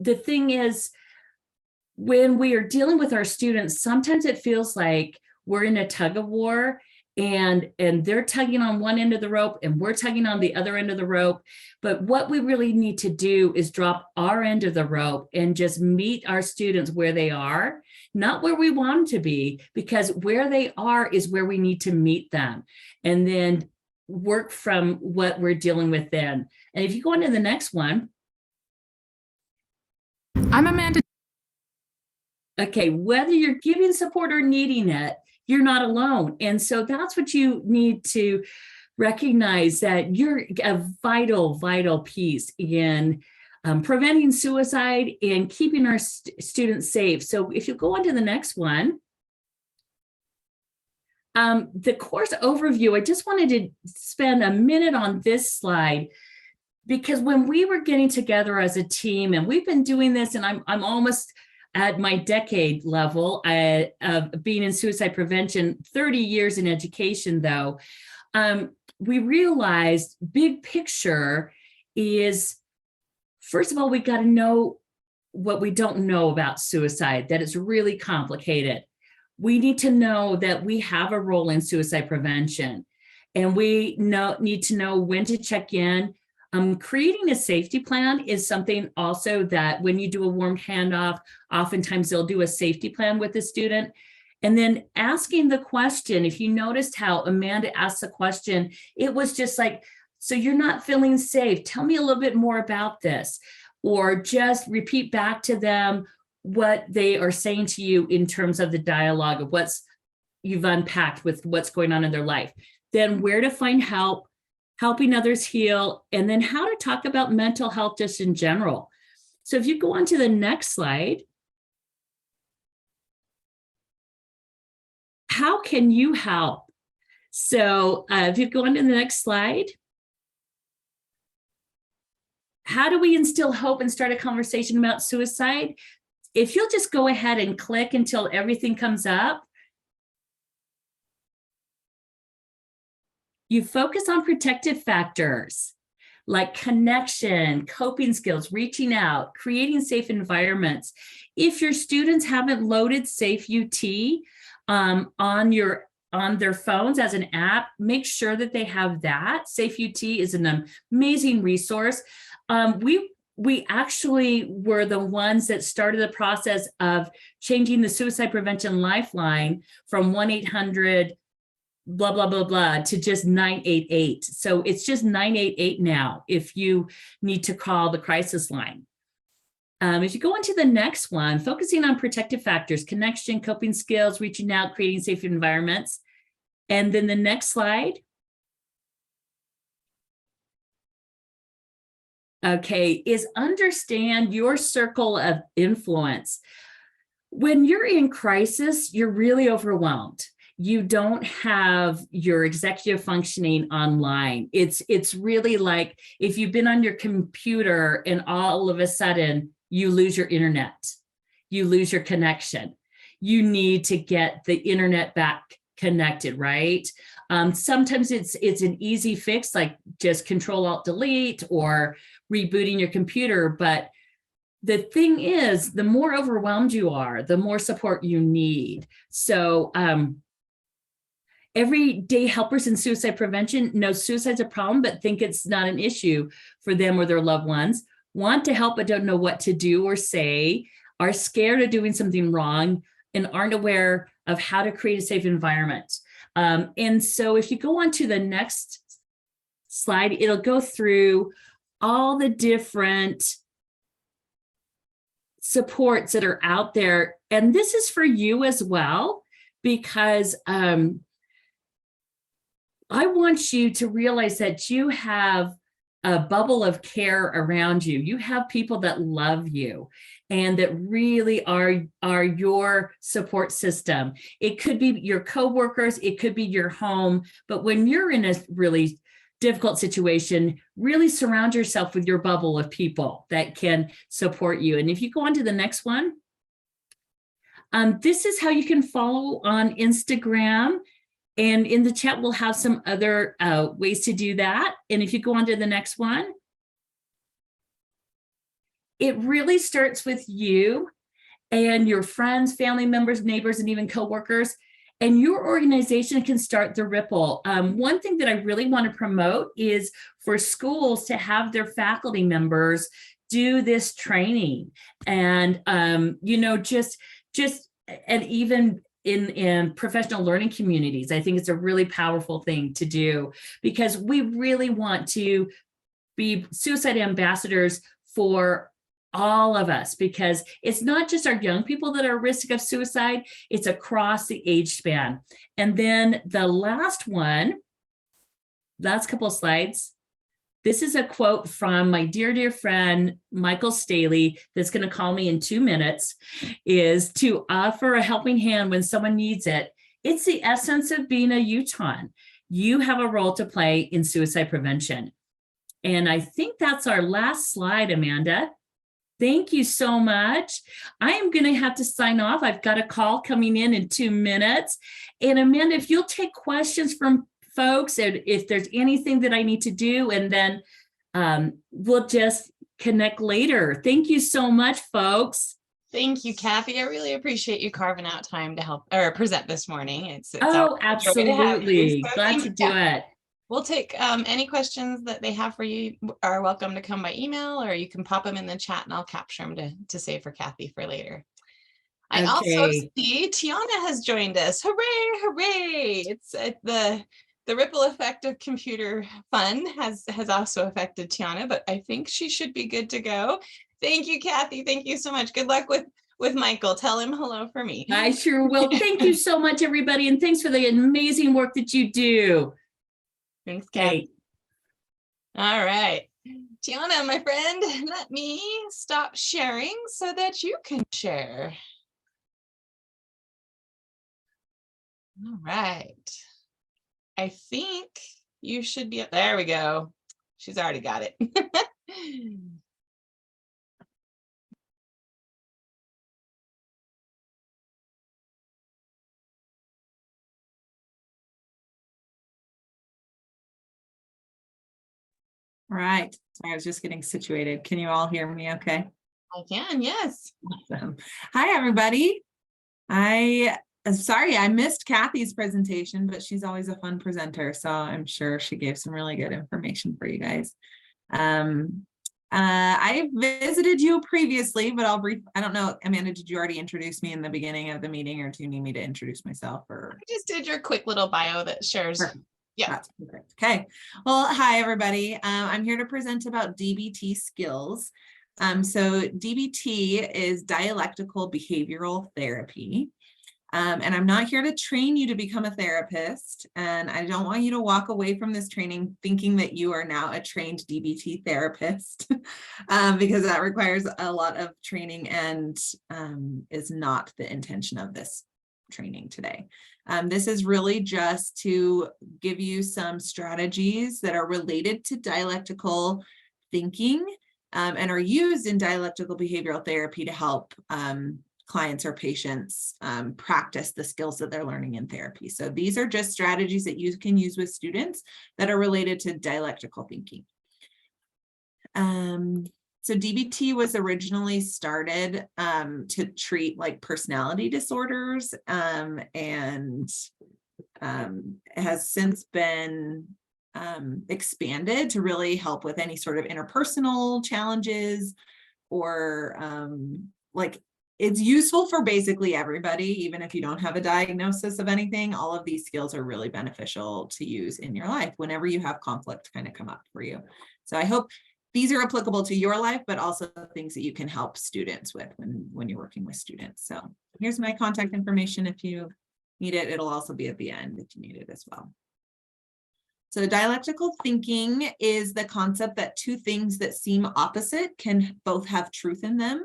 the thing is, when we are dealing with our students, sometimes it feels like we're in a tug of war, and they're tugging on one end of the rope and we're tugging on the other end of the rope. But what we really need to do is drop our end of the rope and just meet our students where they are, not where we want them to be, because where they are is where we need to meet them, and then work from what we're dealing with then. And if you go on to the next one. I'm Amanda. Okay, whether you're giving support or needing it, you're not alone. And so that's what you need to recognize, that you're a vital, vital piece in preventing suicide and keeping our students safe. So if you go on to the next one, the course overview, I just wanted to spend a minute on this slide, because when we were getting together as a team, and we've been doing this, and I'm almost at my decade level of being in suicide prevention, 30 years in education though, we realized big picture is, first of all, we got to know what we don't know about suicide, that it's really complicated. We need to know that we have a role in suicide prevention, and we need to know when to check in. Creating a safety plan is something also that when you do a warm handoff, oftentimes they'll do a safety plan with the student. And then asking the question, if you noticed how Amanda asked the question, it was just like, so you're not feeling safe. Tell me a little bit more about this. Or just repeat back to them what they are saying to you in terms of the dialogue of what's you've unpacked with what's going on in their life. Then where to find help, helping others heal, and then how to talk about mental health just in general. So if you go on to the next slide, how can you help? So if you go on to the next slide, how do we instill hope and start a conversation about suicide? If you'll just go ahead and click until everything comes up. You focus on protective factors like connection, coping skills, reaching out, creating safe environments. If your students haven't loaded Safe UT on their phones as an app, make sure that they have that. Safe UT is an amazing resource. We actually were the ones that started the process of changing the suicide prevention lifeline from 1-800 blah, blah, blah, blah, to just 988. So it's just 988 now if you need to call the crisis line. If you go on to the next one, focusing on protective factors, connection, coping skills, reaching out, creating safe environments. And then the next slide. Okay, is understand your circle of influence. When you're in crisis, you're really overwhelmed. You don't have your executive functioning online. It's really like if you've been on your computer and all of a sudden you lose your internet, you lose your connection. You need to get the internet back connected, right? Sometimes it's an easy fix, like just Control-Alt-Delete or rebooting your computer. But the thing is, the more overwhelmed you are, the more support you need. So everyday helpers in suicide prevention know suicide's a problem, but think it's not an issue for them or their loved ones, want to help but don't know what to do or say, are scared of doing something wrong, and aren't aware of how to create a safe environment. And so if you go on to the next slide, it'll go through all the different supports that are out there. And this is for you as well, because I want you to realize that you have a bubble of care around you. You have people that love you and that really are your support system. It could be your coworkers, it could be your home, but when you're in a really difficult situation, really surround yourself with your bubble of people that can support you. And if you go on to the next one, this is how you can follow on Instagram. And in the chat, we'll have some other ways to do that. And if you go on to the next one, it really starts with you and your friends, family members, neighbors, and even coworkers. And your organization can start the ripple. One thing that I really want to promote is for schools to have their faculty members do this training. And, and even in professional learning communities, I think it's a really powerful thing to do, because we really want to be suicide ambassadors for all of us, because it's not just our young people that are at risk of suicide, it's across the age span. And then the last couple of slides, this is a quote from my dear friend, Michael Staley, that's going to call me in 2 minutes, is to offer a helping hand when someone needs it. It's the essence of being a UTON. You have a role to play in suicide prevention. And I think that's our last slide, Amanda. Thank you so much. I am going to have to sign off. I've got a call coming in 2 minutes. And Amanda, if you'll take questions from folks, and if there's anything that I need to do, and then we'll just connect later. Thank you so much, folks. Thank you, Cathy. I really appreciate you carving out time to help or present this morning. It's absolutely. Glad to do it. We'll take any questions that they have for you are welcome to come by email, or you can pop them in the chat and I'll capture them to save for Cathy for later. I also see Tiana has joined us. Hooray, hooray. It's the ripple effect of computer fun has also affected Tiana, but I think she should be good to go. Thank you, Cathy. Thank you so much. Good luck with Michael. Tell him hello for me. I sure will. Thank you so much, everybody. And thanks for the amazing work that you do. Thanks, Cathy. All right. Tiana, my friend, let me stop sharing so that you can share. All right. I think you should be, there we go. She's already got it. All right. Sorry, I was just getting situated. Can you all hear me okay? I can, yes. Awesome. Hi, everybody. Sorry, I missed Cathy's presentation, but she's always a fun presenter, so I'm sure she gave some really good information for you guys. I visited you previously, but I don't know, Amanda, did you already introduce me in the beginning of the meeting, or do you need me to introduce myself? Or I just did your quick little bio that shares. Perfect. Yeah. That's perfect. Okay. Well, hi, everybody. I'm here to present about DBT skills. So DBT is dialectical behavioral therapy. And I'm not here to train you to become a therapist. And I don't want you to walk away from this training thinking that you are now a trained DBT therapist, because that requires a lot of training and is not the intention of this training today. This is really just to give you some strategies that are related to dialectical thinking and are used in dialectical behavioral therapy to help clients or patients practice the skills that they're learning in therapy. So these are just strategies that you can use with students that are related to dialectical thinking. So DBT was originally started to treat like personality disorders and has since been expanded to really help with any sort of interpersonal challenges, or it's useful for basically everybody, even if you don't have a diagnosis of anything. All of these skills are really beneficial to use in your life whenever you have conflict kind of come up for you. So I hope these are applicable to your life, but also things that you can help students with when you're working with students. So here's my contact information if you need it. It'll also be at the end if you need it as well. So dialectical thinking is the concept that two things that seem opposite can both have truth in them.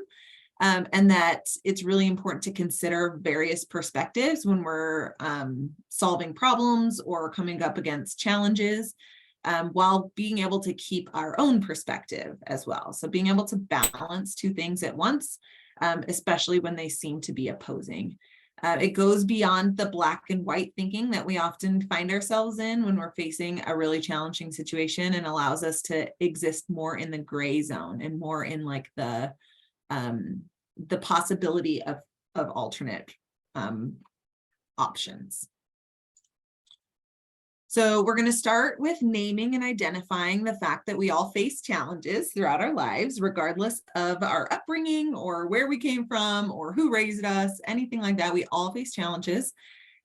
And that it's really important to consider various perspectives when we're solving problems or coming up against challenges, while being able to keep our own perspective as well. So being able to balance two things at once, especially when they seem to be opposing. It goes beyond the black and white thinking that we often find ourselves in when we're facing a really challenging situation, and allows us to exist more in the gray zone and more in like the possibility of alternate options. So we're going to start with naming and identifying the fact that we all face challenges throughout our lives, regardless of our upbringing or where we came from or who raised us, anything like that. We all face challenges,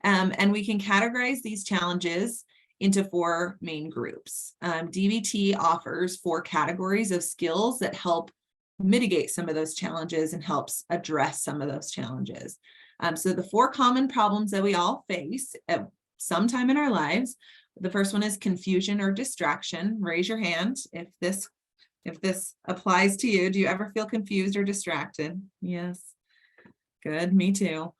and we can categorize these challenges into 4 main groups. DBT offers 4 categories of skills that help mitigate some of those challenges and helps address some of those challenges. So the 4 common problems that we all face at some time in our lives. The first one is confusion or distraction. Raise your hand if this applies to you. Do you ever feel confused or distracted? Yes. Good, me too.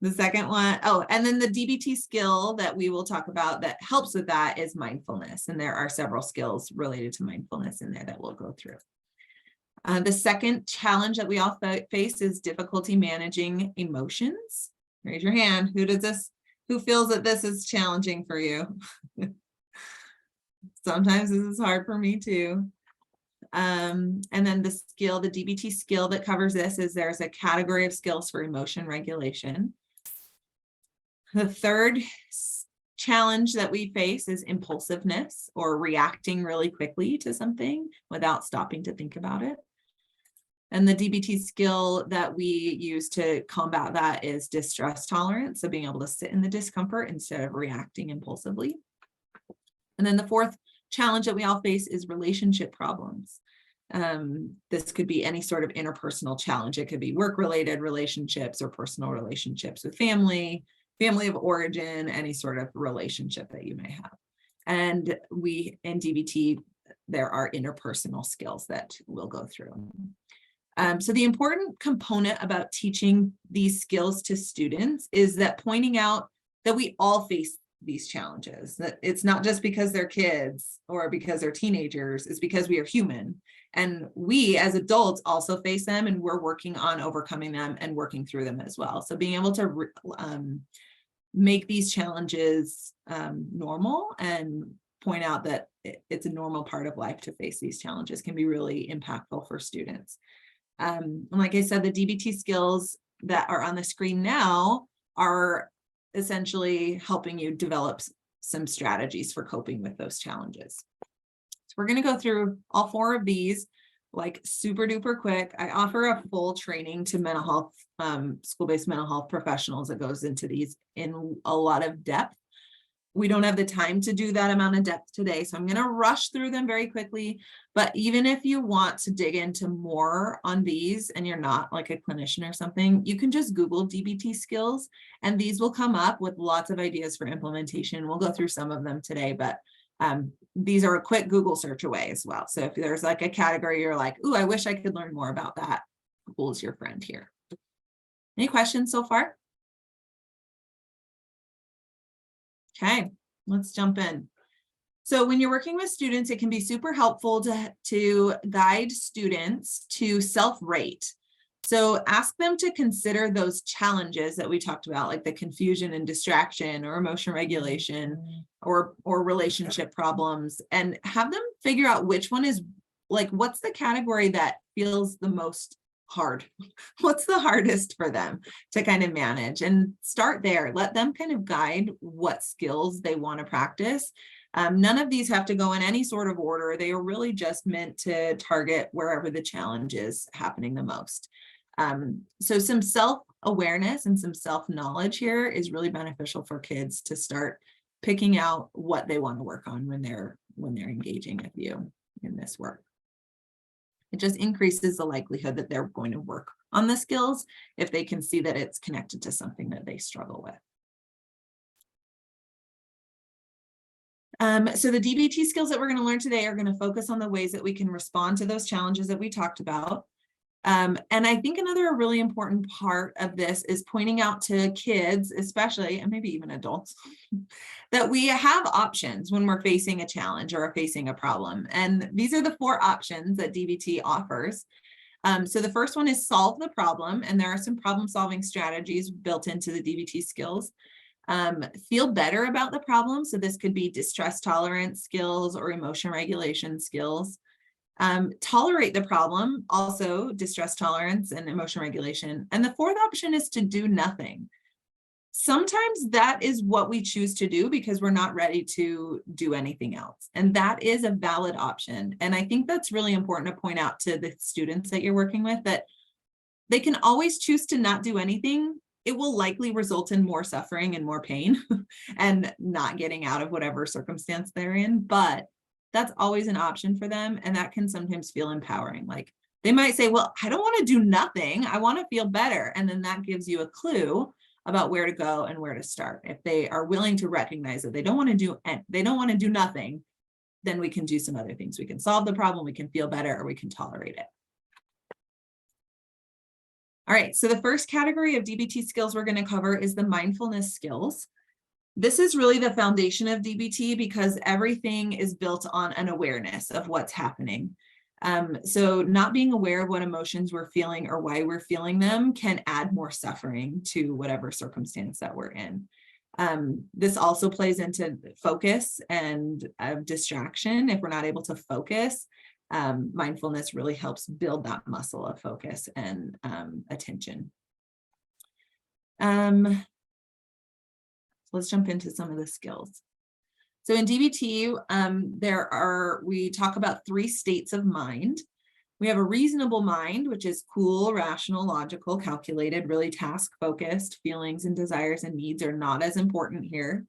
The second one, and then the DBT skill that we will talk about that helps with that is mindfulness. And there are several skills related to mindfulness in there that we'll go through. The second challenge that we all face is difficulty managing emotions. Raise your hand. Who feels that this is challenging for you? Sometimes this is hard for me too. And then the DBT skill that covers this is there's a category of skills for emotion regulation. The third challenge that we face is impulsiveness, or reacting really quickly to something without stopping to think about it. And the DBT skill that we use to combat that is distress tolerance. So being able to sit in the discomfort instead of reacting impulsively. And then the fourth challenge that we all face is relationship problems. This could be any sort of interpersonal challenge. It could be work-related relationships or personal relationships with family of origin, any sort of relationship that you may have. And in DBT, there are interpersonal skills that we'll go through. So the important component about teaching these skills to students is that pointing out that we all face these challenges, that it's not just because they're kids or because they're teenagers, it's because we are human. And we as adults also face them, and we're working on overcoming them and working through them as well. So being able to make these challenges normal and point out that it's a normal part of life to face these challenges can be really impactful for students. And like I said, the DBT skills that are on the screen now are essentially helping you develop some strategies for coping with those challenges. So we're going to go through all 4 of these like super duper quick. I offer a full training to mental health, school-based mental health professionals that goes into these in a lot of depth. We don't have the time to do that amount of depth today, so I'm going to rush through them very quickly. But even if you want to dig into more on these and you're not like a clinician or something, you can just Google DBT skills and these will come up with lots of ideas for implementation. We'll go through some of them today, but these are a quick Google search away as well. So if there's like a category you're like, ooh, I wish I could learn more about that, Google's your friend here. Any questions so far? Okay, let's jump in. So when you're working with students, it can be super helpful to guide students to self-rate. So ask them to consider those challenges that we talked about, like the confusion and distraction or emotion regulation or relationship problems, and have them figure out which one is like, what's the category that feels the most hard? What's the hardest for them to kind of manage, and start there. Let them kind of guide what skills they want to practice. None of these have to go in any sort of order. They are really just meant to target wherever the challenge is happening the most. So some self-awareness and some self-knowledge here is really beneficial for kids to start picking out what they want to work on when they're engaging with you in this work. It just increases the likelihood that they're going to work on the skills if they can see that it's connected to something that they struggle with. So the DBT skills that we're going to learn today are going to focus on the ways that we can respond to those challenges that we talked about. And I think another really important part of this is pointing out to kids, especially, and maybe even adults, that we have options when we're facing a challenge or facing a problem. And these are the 4 options that DBT offers. So the first one is solve the problem, and there are some problem solving strategies built into the DBT skills. Feel better about the problem. So this could be distress tolerance skills or emotion regulation skills. Tolerate the problem, also distress tolerance and emotion regulation. And the fourth option is to do nothing. Sometimes that is what we choose to do because we're not ready to do anything else. And that is a valid option. And I think that's really important to point out to the students that you're working with, that they can always choose to not do anything. It will likely result in more suffering and more pain and not getting out of whatever circumstance they're in, but that's always an option for them. And that can sometimes feel empowering. Like they might say, well, I don't want to do nothing. I want to feel better. And then that gives you a clue about where to go and where to start. If they are willing to recognize that they don't want to do nothing, then we can do some other things. We can solve the problem, we can feel better, or we can tolerate it. All right, so the first category of DBT skills we're going to cover is the mindfulness skills. This is really the foundation of DBT because everything is built on an awareness of what's happening. So not being aware of what emotions we're feeling or why we're feeling them can add more suffering to whatever circumstance that we're in. This also plays into focus and distraction. If we're not able to focus, mindfulness really helps build that muscle of focus and attention. Let's jump into some of the skills. So in DBT, we talk about 3 states of mind. We have a reasonable mind, which is cool, rational, logical, calculated, really task-focused. Feelings and desires and needs are not as important here.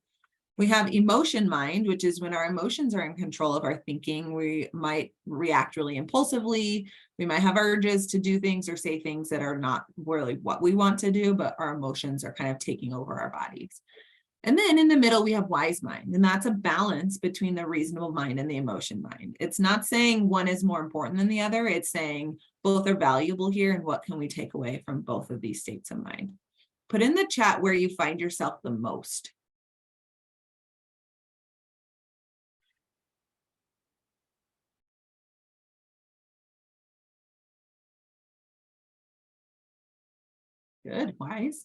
We have emotion mind, which is when our emotions are in control of our thinking. We might react really impulsively. We might have urges to do things or say things that are not really what we want to do, but our emotions are kind of taking over our bodies. And then in the middle, we have wise mind, and that's a balance between the reasonable mind and the emotion mind. It's not saying one is more important than the other. It's saying both are valuable here, and what can we take away from both of these states of mind? Put in the chat where you find yourself the most. Good, wise.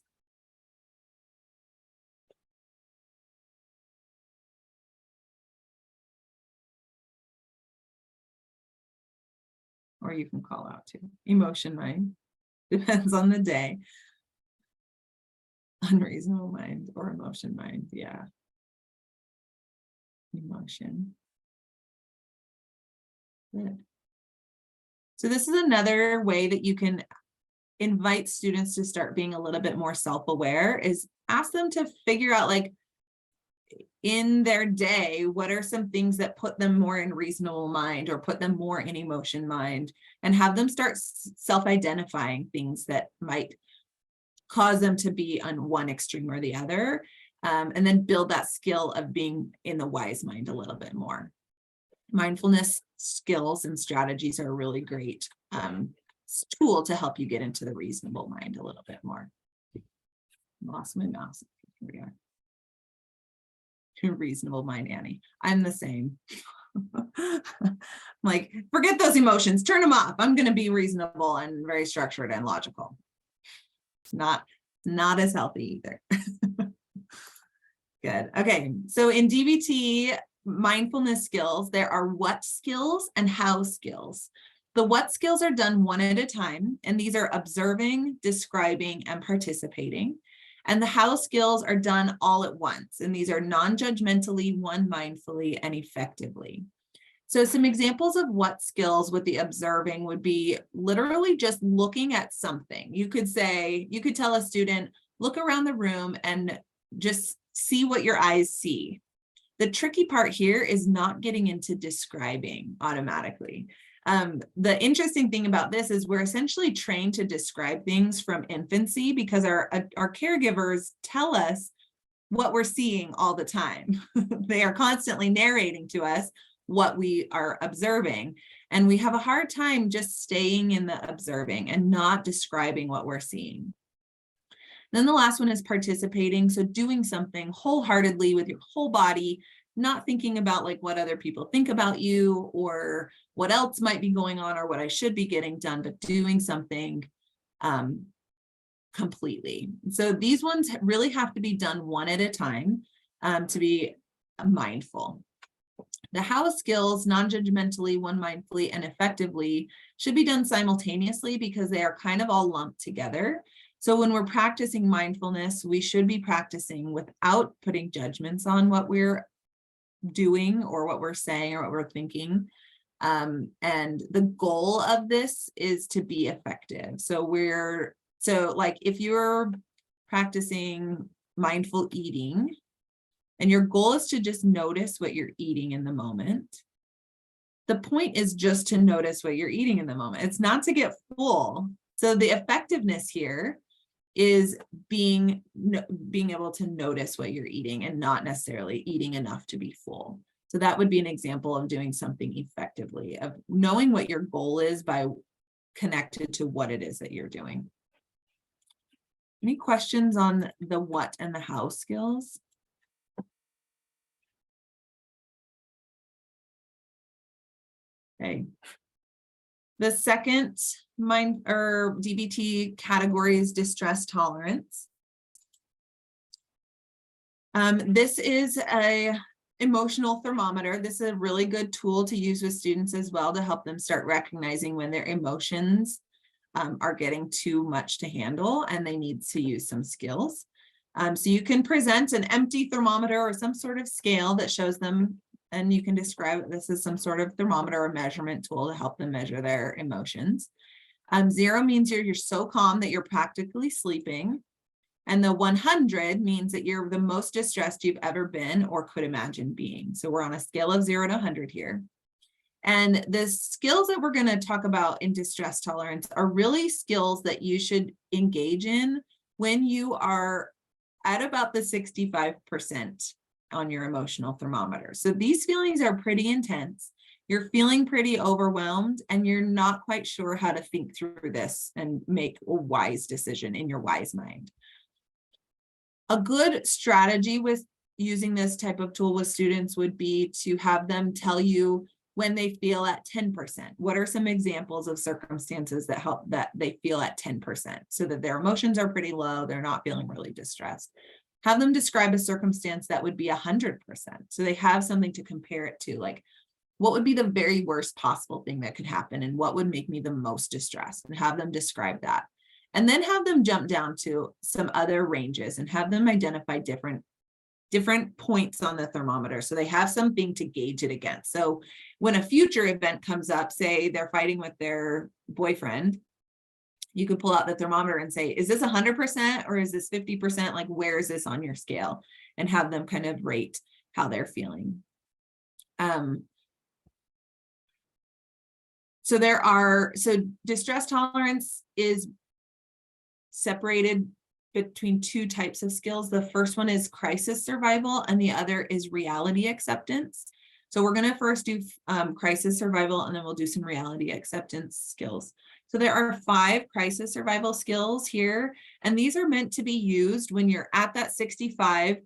Or you can call out too. Emotion mind. Depends on the day. Unreasonable mind or emotion mind. Yeah. Emotion. Good. So this is another way that you can invite students to start being a little bit more self-aware, is ask them to figure out, like, in their day, what are some things that put them more in reasonable mind or put them more in emotion mind, and have them start self-identifying things that might cause them to be on one extreme or the other, and then build that skill of being in the wise mind a little bit more. Mindfulness skills and strategies are a really great tool to help you get into the reasonable mind a little bit more. Lost my mouse. Here we are. Reasonable mind, Annie. I'm the same. Like, forget those emotions, turn them off. I'm going to be reasonable and very structured and logical. It's not as healthy either. Good. Okay. So in DBT mindfulness skills, there are what skills and how skills. The what skills are done one at a time, and these are observing, describing, and participating. And the how skills are done all at once. And these are non-judgmentally, one mindfully, and effectively. So some examples of what skills with the observing would be literally just looking at something. You could tell a student, look around the room and just see what your eyes see. The tricky part here is not getting into describing automatically. The interesting thing about this is we're essentially trained to describe things from infancy because our caregivers tell us what we're seeing all the time. They are constantly narrating to us what we are observing, and we have a hard time just staying in the observing and not describing what we're seeing. Then the last one is participating, so doing something wholeheartedly with your whole body not thinking about like what other people think about you or what else might be going on or what I should be getting done, but doing something completely. So these ones really have to be done one at a time to be mindful. The how skills, non-judgmentally, one mindfully, and effectively should be done simultaneously because they are kind of all lumped together. So when we're practicing mindfulness, we should be practicing without putting judgments on what we're doing or what we're saying or what we're thinking. And the goal of this is to be effective. So like if you're practicing mindful eating and your goal is to just notice what you're eating in the moment, the point is just to notice what you're eating in the moment. It's not to get full. So the effectiveness here is being able to notice what you're eating and not necessarily eating enough to be full. So that would be an example of doing something effectively, of knowing what your goal is by connected to what it is that you're doing. Any questions on the what and the how skills? Okay. The second DBT category is distress tolerance. This is a emotional thermometer. This is a really good tool to use with students as well to help them start recognizing when their emotions are getting too much to handle and they need to use some skills. So you can present an empty thermometer or some sort of scale that shows them, and you can describe this as some sort of thermometer or measurement tool to help them measure their emotions. 0 means you're so calm that you're practically sleeping. And the 100 means that you're the most distressed you've ever been or could imagine being. So we're on a scale of 0 to 100 here. And the skills that we're going to talk about in distress tolerance are really skills that you should engage in when you are at about the 65% on your emotional thermometer. So these feelings are pretty intense. You're feeling pretty overwhelmed and you're not quite sure how to think through this and make a wise decision in your wise mind. A good strategy with using this type of tool with students would be to have them tell you when they feel at 10%. What are some examples of circumstances that help that they feel at 10% so that their emotions are pretty low, they're not feeling really distressed. Have them describe a circumstance that would be 100%. So they have something to compare it to, like what would be the very worst possible thing that could happen and what would make me the most distressed, and have them describe that. And then have them jump down to some other ranges and have them identify different points on the thermometer so they have something to gauge it against. So when a future event comes up, say they're fighting with their boyfriend, you could pull out the thermometer and say, is this 100% or is this 50%? Like, where is this on your scale? And have them kind of rate how they're feeling. So distress tolerance is separated between two types of skills. The first one is crisis survival and the other is reality acceptance. So we're going to first do crisis survival and then we'll do some reality acceptance skills. So there are 5 crisis survival skills here, and these are meant to be used when you're at that 65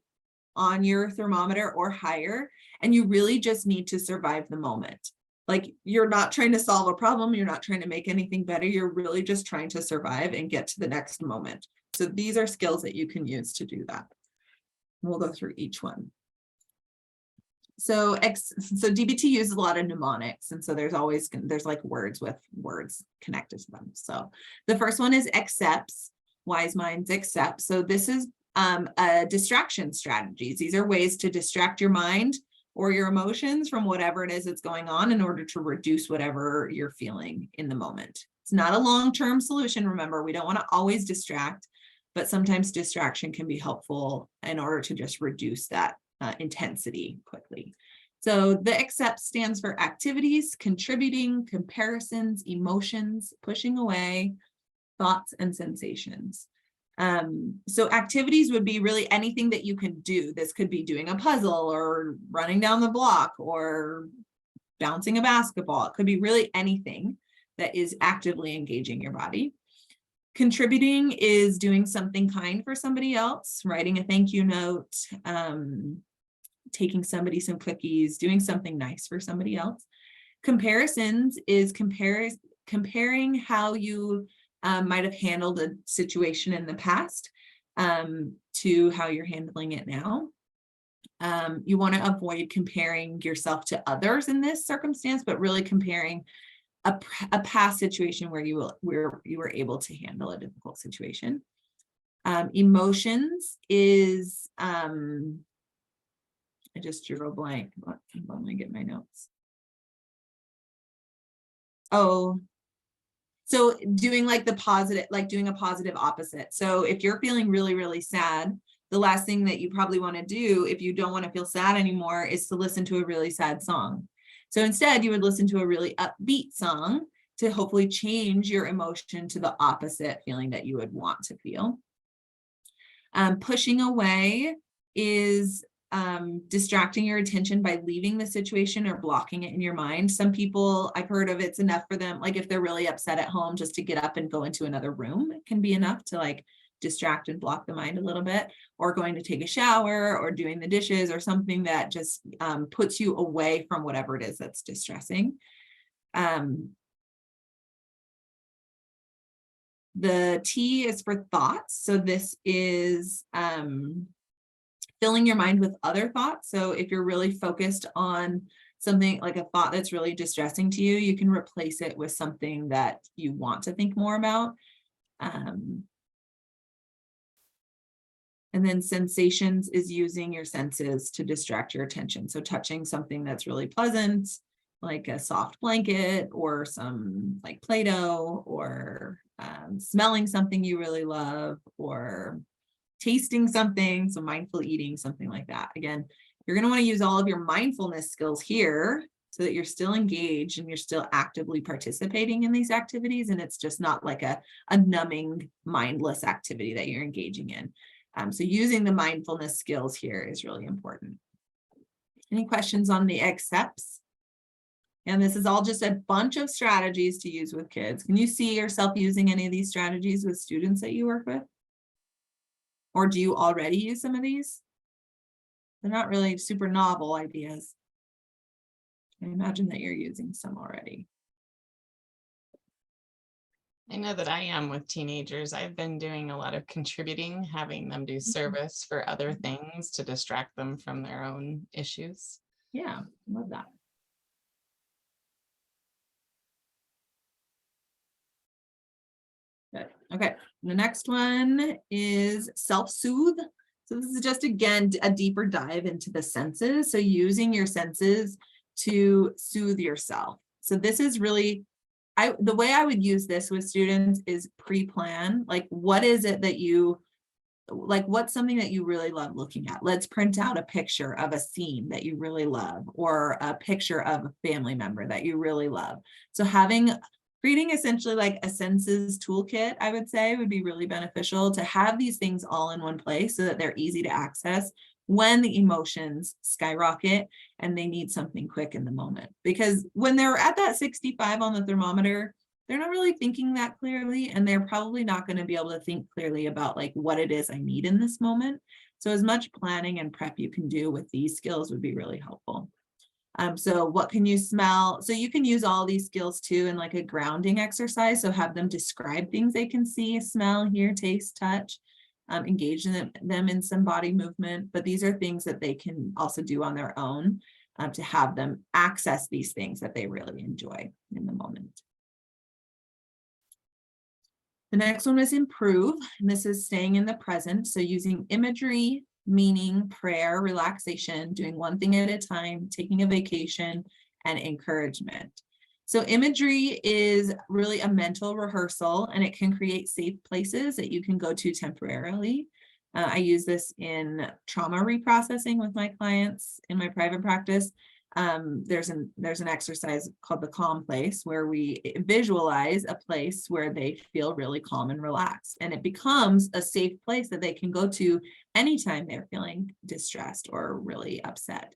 on your thermometer or higher, and you really just need to survive the moment. Like, you're not trying to solve a problem, you're not trying to make anything better, you're really just trying to survive and get to the next moment. So these are skills that you can use to do that. We'll go through each one. So DBT uses a lot of mnemonics, and so there's like words with words connected to them. So the first one is accepts, wise minds accept. So this is a distraction strategies. These are ways to distract your mind or your emotions from whatever it is that's going on in order to reduce whatever you're feeling in the moment. It's not a long-term solution. Remember, we don't want to always distract, but sometimes distraction can be helpful in order to just reduce that intensity quickly. So the accept stands for activities, contributing, comparisons, emotions, pushing away, thoughts, and sensations. So activities would be really anything that you can do. This could be doing a puzzle or running down the block or bouncing a basketball. It could be really anything that is actively engaging your body. Contributing is doing something kind for somebody else, writing a thank you note, taking somebody some cookies, doing something nice for somebody else. Comparisons is comparing how you might have handled a situation in the past to how you're handling it now. You want to avoid comparing yourself to others in this circumstance, but really comparing a past situation where you were able to handle a difficult situation. Emotions is, I just drew a blank. Let me get my notes. Oh, so doing like the positive, like doing a positive opposite. So if you're feeling really, really sad, the last thing that you probably want to do if you don't want to feel sad anymore is to listen to a really sad song. So instead you would listen to a really upbeat song to hopefully change your emotion to the opposite feeling that you would want to feel. Pushing away is distracting your attention by leaving the situation or blocking it in your mind. Some people, I've heard of, it's enough for them, like if they're really upset at home, just to get up and go into another room. It can be enough to like distract and block the mind a little bit, or going to take a shower or doing the dishes or something that just puts you away from whatever it is that's distressing. The T is for thoughts. So this is filling your mind with other thoughts. So if you're really focused on something like a thought that's really distressing to you, you can replace it with something that you want to think more about. And then sensations is using your senses to distract your attention. So touching something that's really pleasant, like a soft blanket or some like Play-Doh, or smelling something you really love, or tasting something, so mindful eating, something like that. Again, you're going to want to use all of your mindfulness skills here so that you're still engaged and you're still actively participating in these activities, and it's just not like a numbing, mindless activity that you're engaging in. So using the mindfulness skills here is really important. Any questions on the accepts? And this is all just a bunch of strategies to use with kids. Can you see yourself using any of these strategies with students that you work with? Or do you already use some of these? They're not really super novel ideas. I imagine that you're using some already. I know that I am with teenagers. I've been doing a lot of contributing, having them do service for other things to distract them from their own issues. Yeah, love that. Good. Okay, the next one is self-soothe. So this is just, again, a deeper dive into the senses. So using your senses to soothe yourself. So this is really, the way I would use this with students is pre-plan. Like, what is it that you, like, what's something that you really love looking at? Let's print out a picture of a scene that you really love, or a picture of a family member that you really love. So creating essentially like a senses toolkit, I would say, would be really beneficial to have these things all in one place so that they're easy to access when the emotions skyrocket and they need something quick in the moment. Because when they're at that 65 on the thermometer, they're not really thinking that clearly, and they're probably not going to be able to think clearly about like what it is I need in this moment. So as much planning and prep you can do with these skills would be really helpful. So what can you smell? So you can use all these skills too in like a grounding exercise. So have them describe things they can see, smell, hear, taste, touch, engage in them in some body movement. But these are things that they can also do on their own to have them access these things that they really enjoy in the moment. The next one is improve, and this is staying in the present. So using imagery, meaning, prayer, relaxation, doing one thing at a time, taking a vacation, and encouragement. So imagery is really a mental rehearsal, and it can create safe places that you can go to temporarily. I use this in trauma reprocessing with my clients in my private practice. There's an exercise called the calm place, where we visualize a place where they feel really calm and relaxed, and it becomes a safe place that they can go to anytime they're feeling distressed or really upset.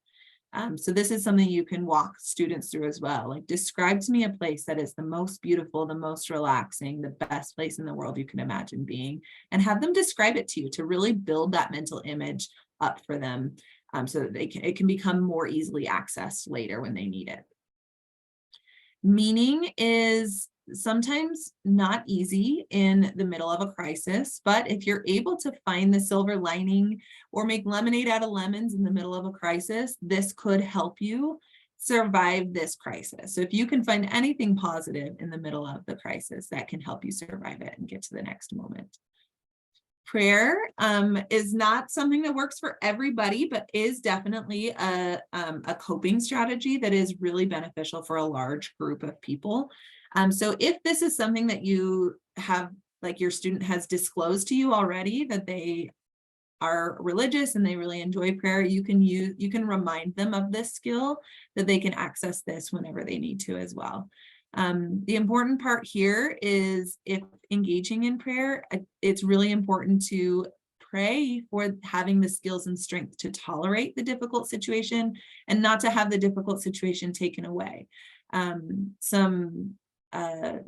So this is something you can walk students through as well. Like, describe to me a place that is the most beautiful, the most relaxing, the best place in the world you can imagine being, and have them describe it to you to really build that mental image up for them. so that it can become more easily accessed later when they need it. Meaning is sometimes not easy in the middle of a crisis, but if you're able to find the silver lining or make lemonade out of lemons in the middle of a crisis, this could help you survive this crisis. So if you can find anything positive in the middle of the crisis, that can help you survive it and get to the next moment. Prayer is not something that works for everybody, but is definitely a coping strategy that is really beneficial for a large group of people. So if this is something that you have, like your student has disclosed to you already that they are religious and they really enjoy prayer, you can remind them of this skill, that they can access this whenever they need to as well. The important part here is, if engaging in prayer, it's really important to pray for having the skills and strength to tolerate the difficult situation and not to have the difficult situation taken away. Some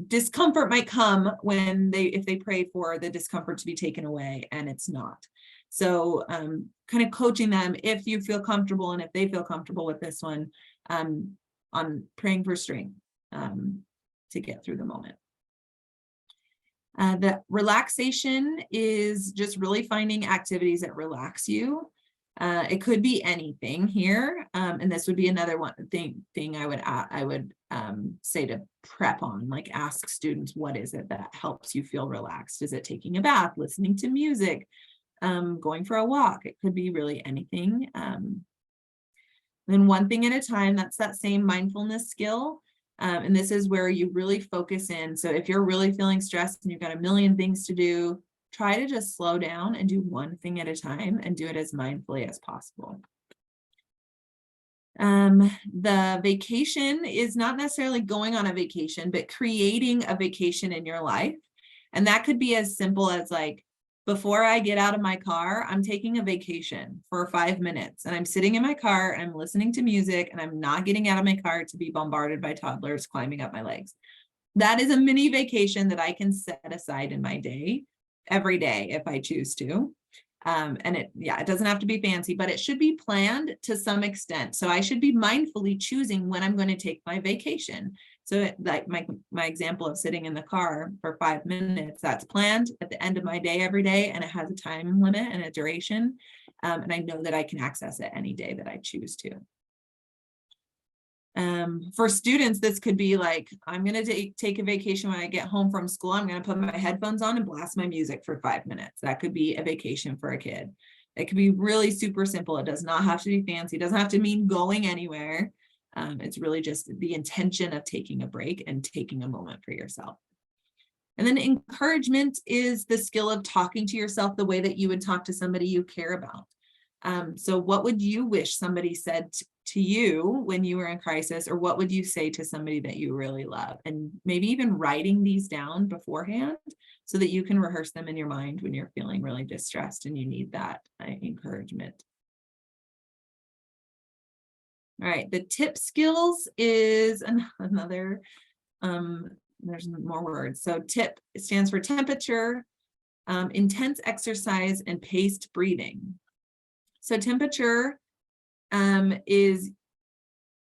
discomfort might come if they pray for the discomfort to be taken away, and it's not. So kind of coaching them, if you feel comfortable and if they feel comfortable with this one, on praying for strength to get through the moment. The relaxation is just really finding activities that relax you. It could be anything here, and this would be another thing I would say to prep on, like ask students, what is it that helps you feel relaxed? Is it taking a bath, listening to music, going for a walk? It could be really anything. Then one thing at a time, that's that same mindfulness skill. And this is where you really focus in. So if you're really feeling stressed and you've got a million things to do, try to just slow down and do one thing at a time and do it as mindfully as possible. The vacation is not necessarily going on a vacation, but creating a vacation in your life. And that could be as simple as, like, before I get out of my car, I'm taking a vacation for 5 minutes and I'm sitting in my car and I'm listening to music and I'm not getting out of my car to be bombarded by toddlers climbing up my legs. That is a mini vacation that I can set aside in my day, every day, if I choose to. And it doesn't have to be fancy, but it should be planned to some extent. So I should be mindfully choosing when I'm going to take my vacation. So like my example of sitting in the car for 5 minutes, that's planned at the end of my day every day, and it has a time limit and a duration. And I know that I can access it any day that I choose to. For students, this could be like, I'm going to take a vacation when I get home from school. I'm going to put my headphones on and blast my music for 5 minutes. That could be a vacation for a kid. It could be really super simple. It does not have to be fancy. It doesn't have to mean going anywhere. It's really just the intention of taking a break and taking a moment for yourself. And then encouragement is the skill of talking to yourself the way that you would talk to somebody you care about. So what would you wish somebody said to you when you were in crisis, or what would you say to somebody that you really love? And maybe even writing these down beforehand so that you can rehearse them in your mind when you're feeling really distressed and you need that encouragement. All right, the tip skills is another, there's more words. So tip stands for temperature, intense exercise, and paced breathing. So temperature is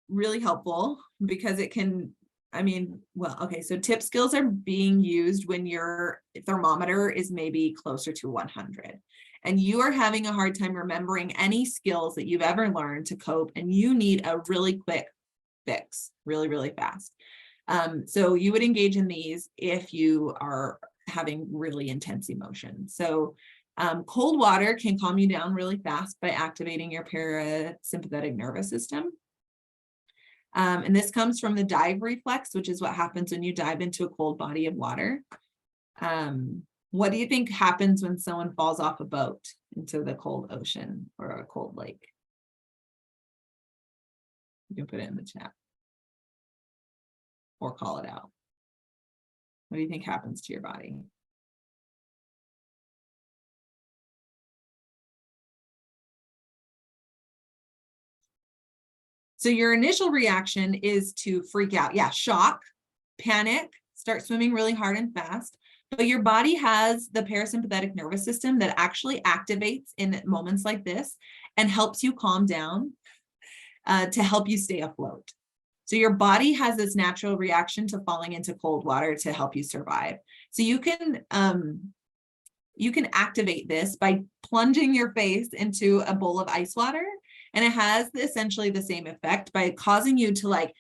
really helpful because it can, so tip skills are being used when your thermometer is maybe closer to 100 and you are having a hard time remembering any skills that you've ever learned to cope, and you need a really quick fix, really, really fast. So you would engage in these if you are having really intense emotion. So cold water can calm you down really fast by activating your parasympathetic nervous system. And this comes from the dive reflex, which is what happens when you dive into a cold body of water. What do you think happens when someone falls off a boat into the cold ocean or a cold lake? You can put it in the chat or call it out. What do you think happens to your body? So your initial reaction is to freak out. Yeah, shock, panic, start swimming really hard and fast. But your body has the parasympathetic nervous system that actually activates in moments like this and helps you calm down to help you stay afloat. So your body has this natural reaction to falling into cold water to help you survive. So you can activate this by plunging your face into a bowl of ice water, and it has essentially the same effect by causing you to like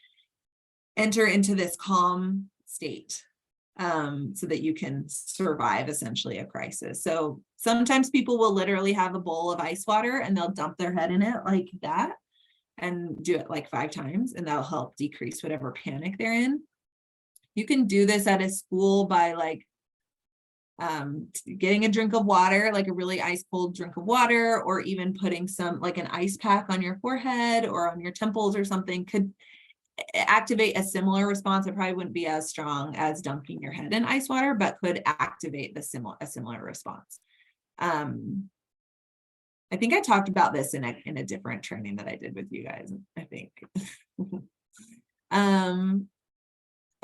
enter into this calm state so that you can survive essentially a crisis. So sometimes people will literally have a bowl of ice water and they'll dump their head in it like that and do it like 5 times, and that'll help decrease whatever panic they're in. You can do this at a school by like getting a drink of water, like a really ice cold drink of water, or even putting some like an ice pack on your forehead or on your temples or something could activate a similar response. It probably wouldn't be as strong as dunking your head in ice water, but could activate a similar response. I think I talked about this in a different training that I did with you guys, I think.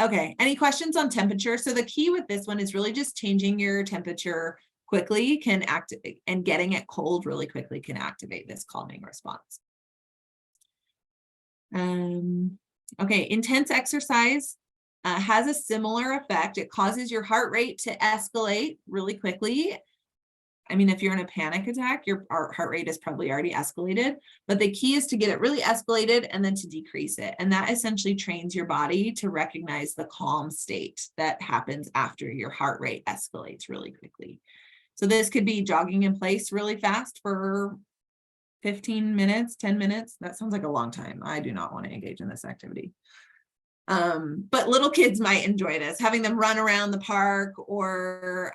Okay, any questions on temperature? So the key with this one is really just changing your temperature quickly can activate, and getting it cold really quickly can activate this calming response. Okay, intense exercise has a similar effect. It causes your heart rate to escalate really quickly. I mean, if you're in a panic attack, your heart rate is probably already escalated, but the key is to get it really escalated and then to decrease it. And that essentially trains your body to recognize the calm state that happens after your heart rate escalates really quickly. So this could be jogging in place really fast for 15 minutes, 10 minutes. That sounds like a long time. I do not want to engage in this activity. But little kids might enjoy this, having them run around the park or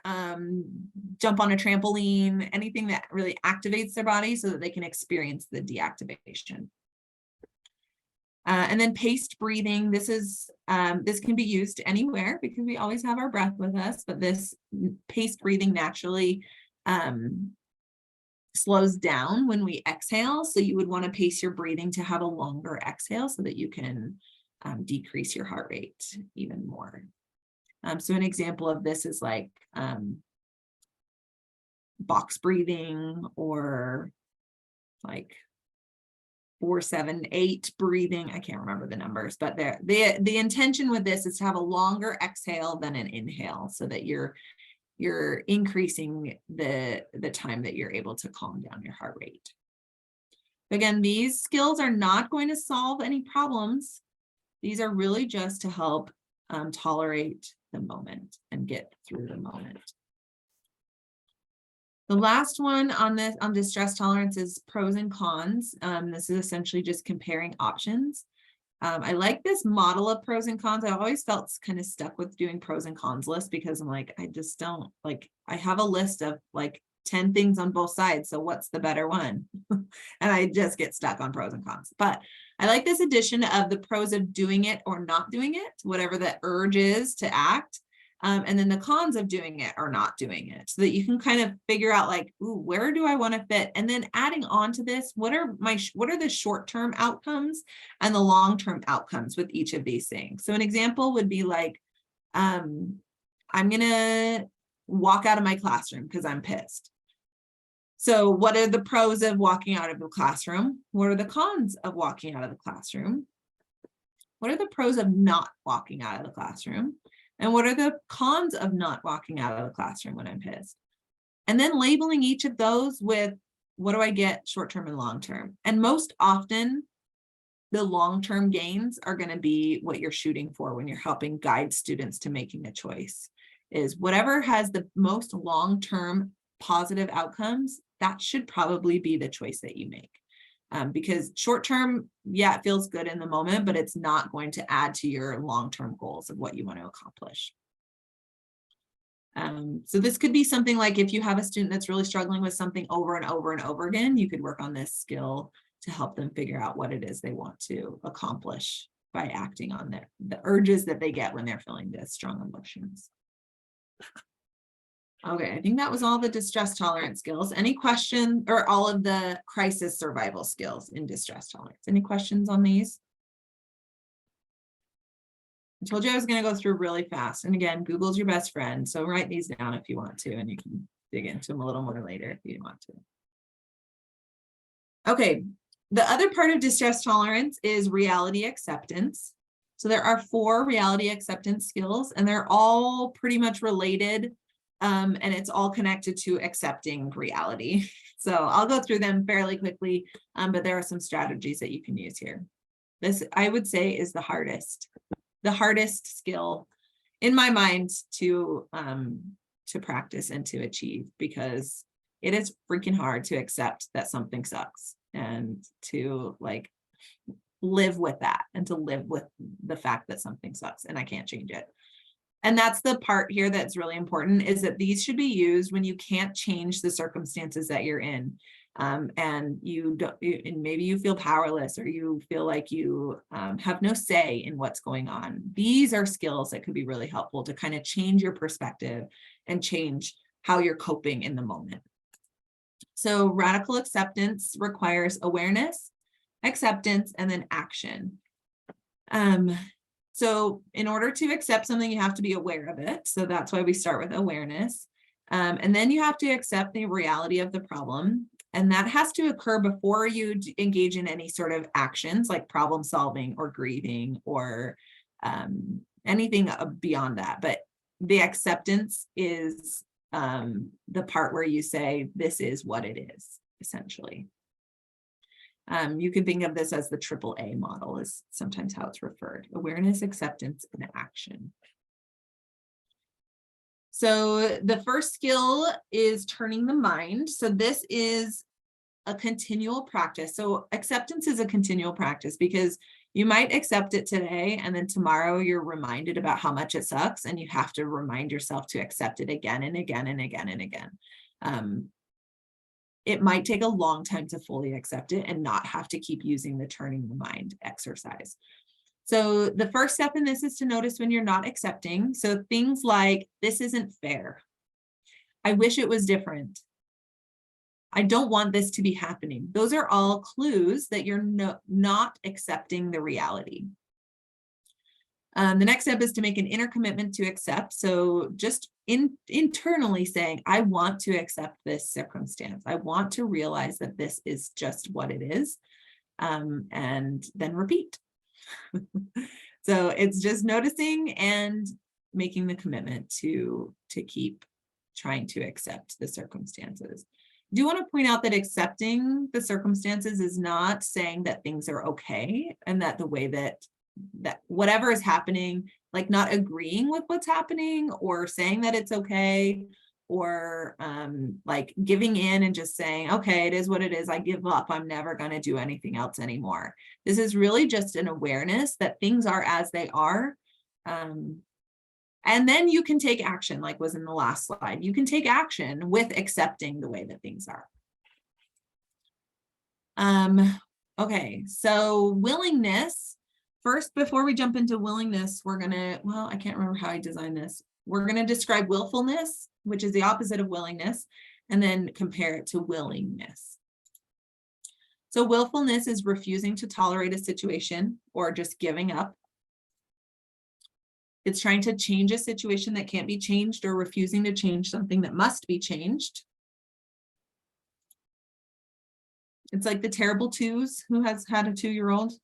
jump on a trampoline, anything that really activates their body so that they can experience the deactivation. And then paced breathing. This can be used anywhere because we always have our breath with us, but this paced breathing naturally slows down when we exhale. So you would want to pace your breathing to have a longer exhale so that you can decrease your heart rate even more. So an example of this is like box breathing, or like 4-7-8 breathing. I can't remember the numbers, but the intention with this is to have a longer exhale than an inhale so that you're increasing the time that you're able to calm down your heart rate. Again, these skills are not going to solve any problems. These are really just to help tolerate the moment and get through the moment. The last one on distress tolerance is pros and cons. This is essentially just comparing options. I like this model of pros and cons. I always felt kind of stuck with doing pros and cons lists because I'm like, I just don't like, I have a list of like 10 things on both sides. So what's the better one? And I just get stuck on pros and cons. But I like this addition of the pros of doing it or not doing it, whatever the urge is to act. And then the cons of doing it or not doing it, so that you can kind of figure out like, ooh, where do I want to fit? And then adding on to this, what are the short-term outcomes and the long-term outcomes with each of these things? So an example would be like, I'm going to walk out of my classroom because I'm pissed. So what are the pros of walking out of the classroom? What are the cons of walking out of the classroom? What are the pros of not walking out of the classroom? And what are the cons of not walking out of the classroom when I'm pissed? And then labeling each of those with, what do I get short-term and long-term? And most often, the long-term gains are going to be what you're shooting for when you're helping guide students to making a choice, is whatever has the most long-term positive outcomes, that should probably be the choice that you make. Because short-term, yeah, it feels good in the moment, but it's not going to add to your long-term goals of what you want to accomplish. So this could be something like if you have a student that's really struggling with something over and over and over again, you could work on this skill to help them figure out what it is they want to accomplish by acting on the urges that they get when they're feeling the strong emotions. Okay, I think that was all the distress tolerance skills. Any questions, or all of the crisis survival skills in distress tolerance? Any questions on these? I told you I was going to go through really fast. And again, Google's your best friend. So write these down if you want to, and you can dig into them a little more later if you want to. Okay, the other part of distress tolerance is reality acceptance. So there are 4 reality acceptance skills, and they're all pretty much related, and it's all connected to accepting reality. So I'll go through them fairly quickly, but there are some strategies that you can use here. This, I would say, is the hardest skill in my mind to practice and to achieve, because it is freaking hard to accept that something sucks and to like live with that and to live with the fact that something sucks and I can't change it. And that's the part here that's really important, is that these should be used when you can't change the circumstances that you're in. And you don't, and maybe you feel powerless, or you feel like you have no say in what's going on. These are skills that could be really helpful to kind of change your perspective and change how you're coping in the moment. So radical acceptance requires awareness, acceptance, and then action. So in order to accept something, you have to be aware of it. So that's why we start with awareness. And then you have to accept the reality of the problem. And that has to occur before you engage in any sort of actions like problem solving or grieving or anything beyond that. But the acceptance is the part where you say, this is what it is, essentially. You can think of this as the AAA model, is sometimes how it's referred: awareness, acceptance, and action. So the first skill is turning the mind. So this is a continual practice. So acceptance is a continual practice, because you might accept it today and then tomorrow you're reminded about how much it sucks, and you have to remind yourself to accept it again and again and again and again. It might take a long time to fully accept it and not have to keep using the turning the mind exercise. So the first step in this is to notice when you're not accepting. So things like, this isn't fair. I wish it was different. I don't want this to be happening. Those are all clues that you're not accepting the reality. The next step is to make an inner commitment to accept. So just internally saying, I want to accept this circumstance. I want to realize that this is just what it is. And then repeat. So it's just noticing and making the commitment to keep trying to accept the circumstances. I do want to point out that accepting the circumstances is not saying that things are okay, and that the way that whatever is happening, like not agreeing with what's happening or saying that it's okay, or like giving in and just saying, okay, it is what it is, I give up, I'm never going to do anything else anymore. This is really just an awareness that things are as they are. And then you can take action, like was in the last slide. You can take action with accepting the way that things are. Okay, so willingness. First, before we jump into willingness, we're gonna, well, I can't remember how I designed this. We're gonna describe willfulness, which is the opposite of willingness, and then compare it to willingness. So willfulness is refusing to tolerate a situation or just giving up. It's trying to change a situation that can't be changed, or refusing to change something that must be changed. It's like the terrible twos. Who has had a 2-year-old?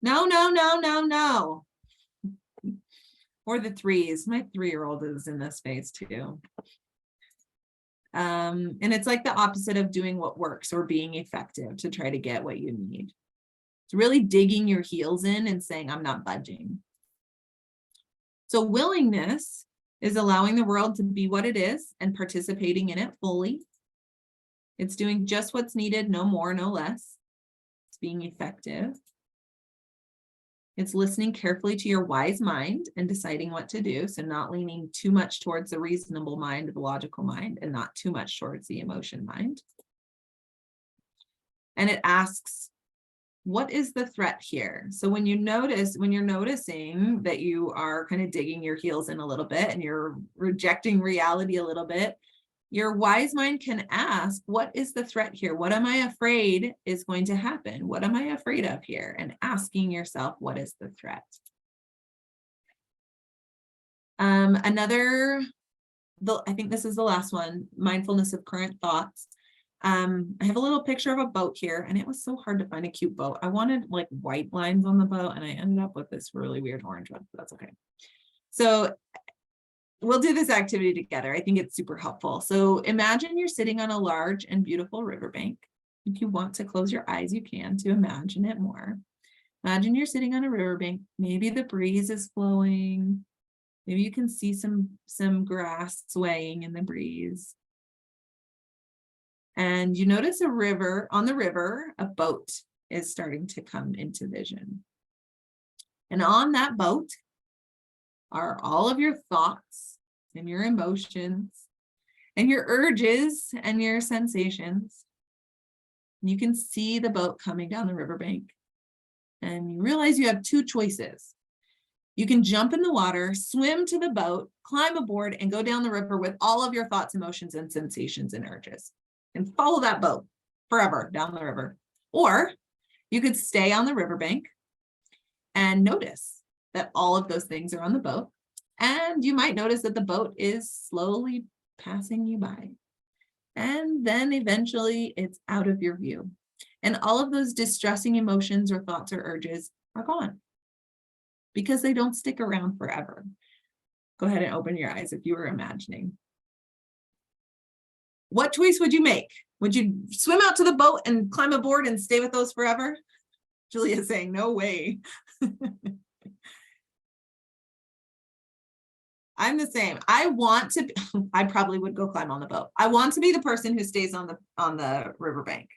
No, no, no, no, no. Or the 3s. My 3-year-old is in this phase too. And it's like the opposite of doing what works or being effective to try to get what you need. It's really digging your heels in and saying, I'm not budging. So willingness is allowing the world to be what it is and participating in it fully. It's doing just what's needed, no more, no less. It's being effective. It's listening carefully to your wise mind and deciding what to do. So not leaning too much towards the reasonable mind, the logical mind, and not too much towards the emotion mind. And it asks, what is the threat here? So when you're noticing that you are kind of digging your heels in a little bit and you're rejecting reality a little bit, your wise mind can ask, what is the threat here? What am I afraid is going to happen? What am I afraid of here? And asking yourself, what is the threat? I think this is the last one, mindfulness of current thoughts. I have a little picture of a boat here, and it was so hard to find a cute boat. I wanted like white lines on the boat, and I ended up with this really weird orange one. That's okay. So we'll do this activity together. I think it's super helpful. So imagine you're sitting on a large and beautiful riverbank. If you want to close your eyes, you can to imagine it more. Imagine you're sitting on a riverbank. Maybe the breeze is flowing. Maybe you can see some grass swaying in the breeze. And you notice on the river, a boat is starting to come into vision. And on that boat are all of your thoughts and your emotions and your urges and your sensations. You can see the boat coming down the riverbank, and you realize you have two choices. You can jump in the water, swim to the boat, climb aboard, and go down the river with all of your thoughts, emotions, and sensations and urges, and follow that boat forever down the river. Or you could stay on the riverbank and notice that all of those things are on the boat. And you might notice that the boat is slowly passing you by. And then eventually it's out of your view. And all of those distressing emotions or thoughts or urges are gone because they don't stick around forever. Go ahead and open your eyes if you were imagining. What choice would you make? Would you swim out to the boat and climb aboard and stay with those forever? Julia's saying, no way. I'm the same. I probably would go climb on the boat. I want to be the person who stays on the riverbank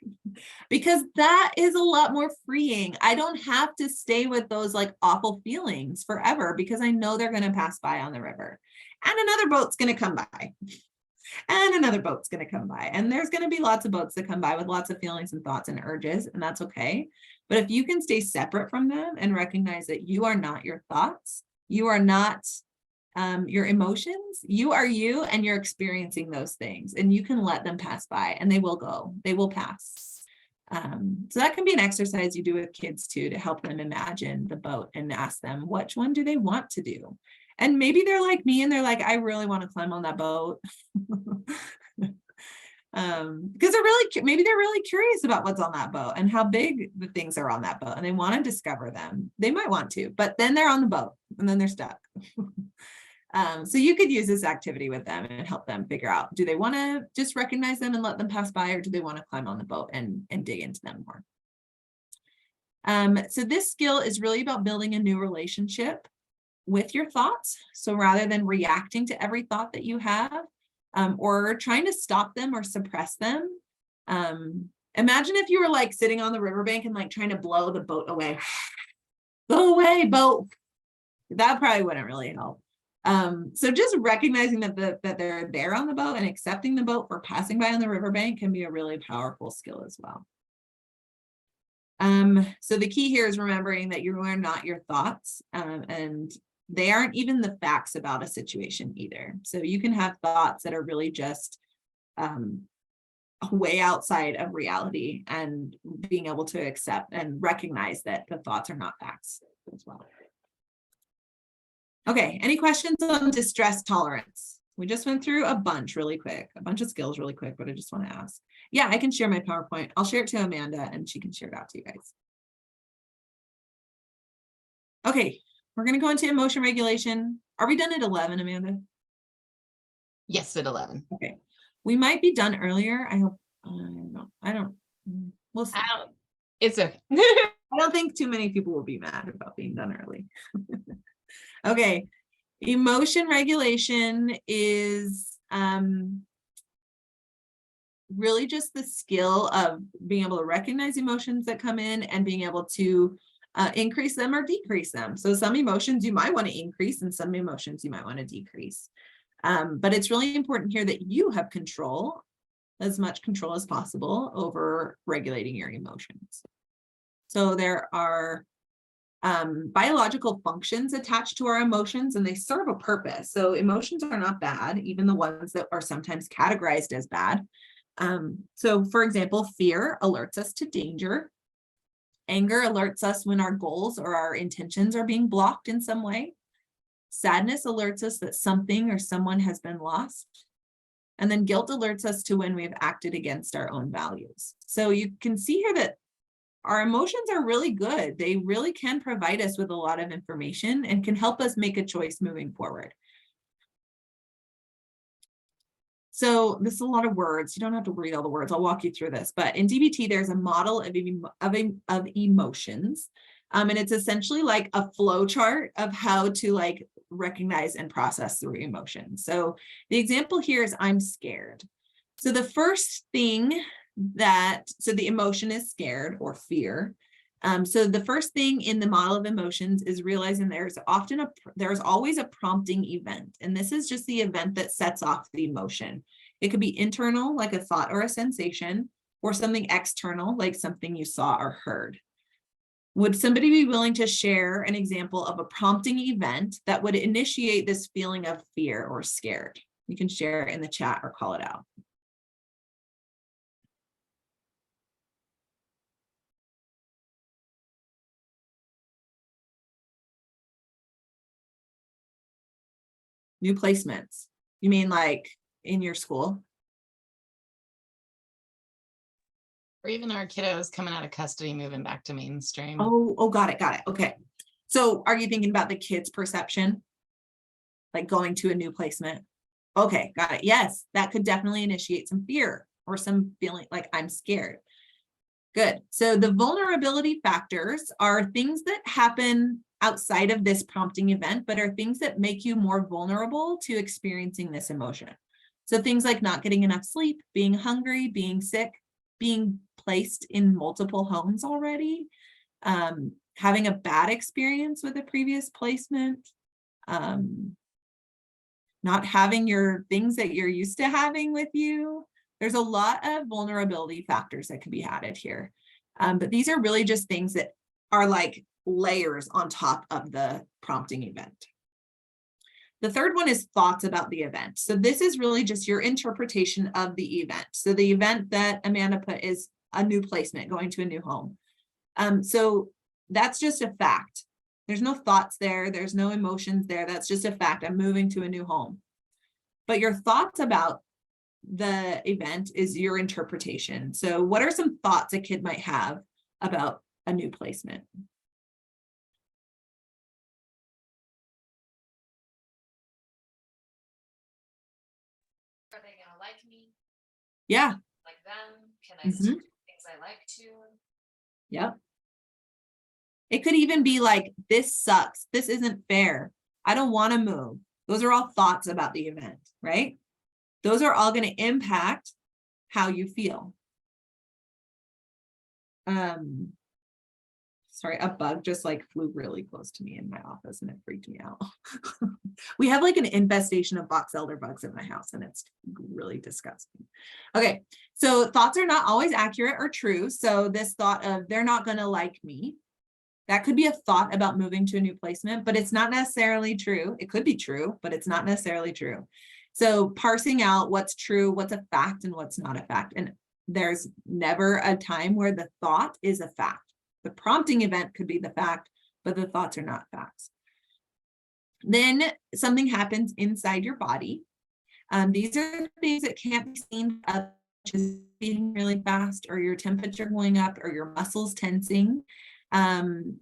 because that is a lot more freeing. I don't have to stay with those like awful feelings forever because I know they're going to pass by on the river, and another boat's going to come by, and another boat's going to come by, and there's going to be lots of boats that come by with lots of feelings and thoughts and urges, and that's okay. But if you can stay separate from them and recognize that you are not your thoughts, you are not your emotions, you are you, and you're experiencing those things, and you can let them pass by, and they will go, they will pass. So that can be an exercise you do with kids too, to help them imagine the boat and ask them, which one do they want to do? And maybe they're like me and they're like, I really want to climb on that boat. Because maybe they're really curious about what's on that boat and how big the things are on that boat, and they want to discover them. They might want to, but then they're on the boat and then they're stuck. So you could use this activity with them and help them figure out, do they want to just recognize them and let them pass by, or do they want to climb on the boat and dig into them more? So this skill is really about building a new relationship with your thoughts. So rather than reacting to every thought that you have, or trying to stop them or suppress them, imagine if you were like sitting on the riverbank and like trying to blow the boat away. Go away, boat. That probably wouldn't really help. So just recognizing that they're there on the boat and accepting the boat for passing by on the riverbank can be a really powerful skill as well. So the key here is remembering that you are not your thoughts, and they aren't even the facts about a situation either. So you can have thoughts that are really just way outside of reality, and being able to accept and recognize that the thoughts are not facts as well. Okay, any questions on distress tolerance? We just went through a bunch of skills really quick, but I just want to ask. Yeah, I can share my PowerPoint. I'll share it to Amanda and she can share it out to you guys. Okay, we're going to go into emotion regulation. Are we done at 11, Amanda? Yes, at 11. Okay, we might be done earlier. I hope. We'll see. It's okay. I don't think too many people will be mad about being done early. Okay, emotion regulation is really just the skill of being able to recognize emotions that come in and being able to increase them or decrease them. So some emotions you might want to increase and some emotions you might want to decrease. But it's really important here that you have control, as much control as possible, over regulating your emotions. So there are biological functions attached to our emotions, and they serve a purpose. So emotions are not bad, even the ones that are sometimes categorized as bad. So for example, fear alerts us to danger. Anger alerts us when our goals or our intentions are being blocked in some way. Sadness alerts us that something or someone has been lost. And then guilt alerts us to when we've acted against our own values. So you can see here that our emotions are really good. They really can provide us with a lot of information and can help us make a choice moving forward. So this is a lot of words. You don't have to read all the words. I'll walk you through this. But in DBT, there's a model of emotions. And it's essentially like a flow chart of how to like recognize and process through emotions. So the example here is I'm scared. So the first thing so the emotion is scared or fear. So the first thing in the model of emotions is realizing there's always a prompting event. And this is just the event that sets off the emotion. It could be internal, like a thought or a sensation, or something external, like something you saw or heard. Would somebody be willing to share an example of a prompting event that would initiate this feeling of fear or scared? You can share it in the chat or call it out. New placements. You mean like in your school? Or even our kiddos coming out of custody, moving back to mainstream. Oh, got it. Okay. So are you thinking about the kids' perception? Like going to a new placement? Okay, got it. Yes, that could definitely initiate some fear or some feeling like I'm scared. Good. So the vulnerability factors are things that happen outside of this prompting event, but are things that make you more vulnerable to experiencing this emotion. So things like not getting enough sleep, being hungry, being sick, being placed in multiple homes already, having a bad experience with a previous placement, not having your things that you're used to having with you. There's a lot of vulnerability factors that can be added here. But these are really just things that are like layers on top of the prompting event. The third one is thoughts about the event. So this is really just your interpretation of the event. So the event that Amanda put is a new placement, going to a new home. So that's just a fact. There's no thoughts there. There's no emotions there. That's just a fact. I'm moving to a new home. But your thoughts about the event is your interpretation. So what are some thoughts a kid might have about a new placement? Are they gonna like me? Yeah. Like them? Can I still do things I like to? Yep. It could even be like, this sucks. This isn't fair. I don't want to move. Those are all thoughts about the event, right? Those are all going to impact how you feel. Sorry, a bug just like flew really close to me in my office and it freaked me out. We have like an infestation of box elder bugs in my house and it's really disgusting. Okay, so thoughts are not always accurate or true. So this thought of they're not going to like me, that could be a thought about moving to a new placement, but it's not necessarily true. It could be true, but it's not necessarily true. So parsing out what's true, what's a fact and what's not a fact. And there's never a time where the thought is a fact. The prompting event could be the fact, but the thoughts are not facts. Then something happens inside your body. These are things that can't be seen, such as beating really fast or your temperature going up or your muscles tensing.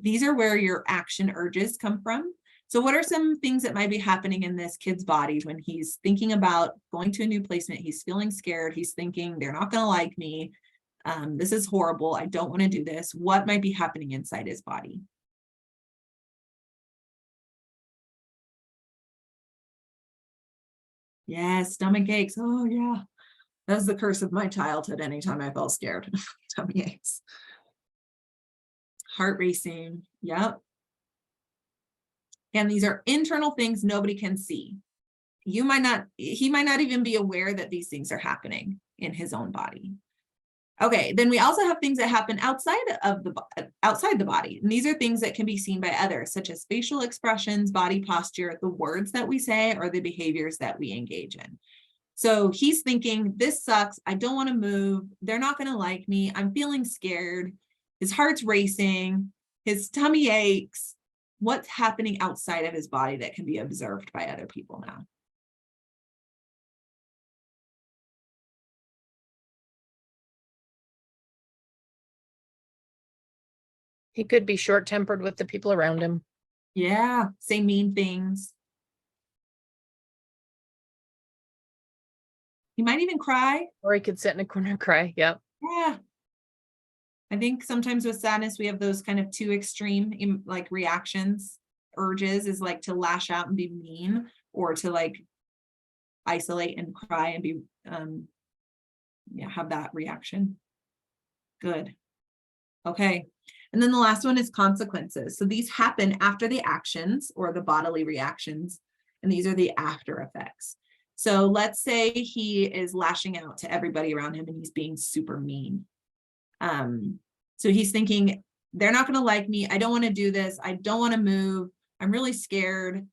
These are where your action urges come from. So what are some things that might be happening in this kid's body when he's thinking about going to a new placement? He's feeling scared. He's thinking they're not going to like me. This is horrible. I don't want to do this. What might be happening inside his body? Yes, stomach aches. Oh yeah. That's the curse of my childhood. Anytime I felt scared, tummy aches. Heart racing. Yep. And these are internal things nobody can see. He might not even be aware that these things are happening in his own body. Okay, then we also have things that happen outside the body. And these are things that can be seen by others, such as facial expressions, body posture, the words that we say, or the behaviors that we engage in. So he's thinking, this sucks. I don't want to move. They're not going to like me. I'm feeling scared. His heart's racing. His tummy aches. What's happening outside of his body that can be observed by other people now? He could be short-tempered with the people around him. Yeah, say mean things. He might even cry. Or he could sit in a corner and cry. Yep. Yeah. I think sometimes with sadness, we have those kind of two extreme like reactions, urges is like to lash out and be mean, or to like isolate and cry and be, have that reaction. Good. Okay. And then the last one is consequences. So these happen after the actions or the bodily reactions, and these are the after effects. So let's say he is lashing out to everybody around him and he's being super mean. So he's thinking, they're not going to like me. I don't want to do this. I don't want to move. I'm really scared.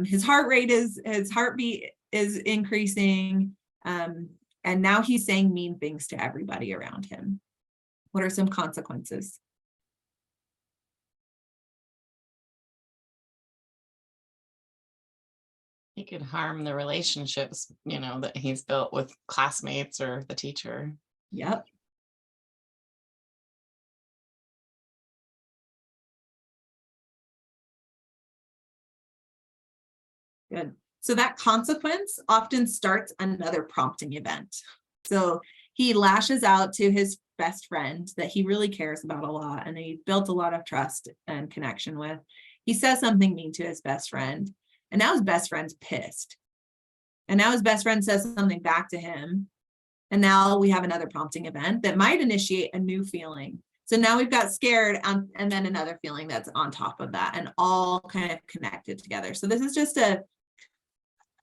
His heartbeat is increasing. And now he's saying mean things to everybody around him. What are some consequences? He could harm the relationships, that he's built with classmates or the teacher. Yep. Good. So that consequence often starts another prompting event. So he lashes out to his best friend that he really cares about a lot, and he built a lot of trust and connection with. He says something mean to his best friend, and now his best friend's pissed. And now his best friend says something back to him. And now we have another prompting event that might initiate a new feeling. So now we've got scared and then another feeling that's on top of that, and all kind of connected together. So this is just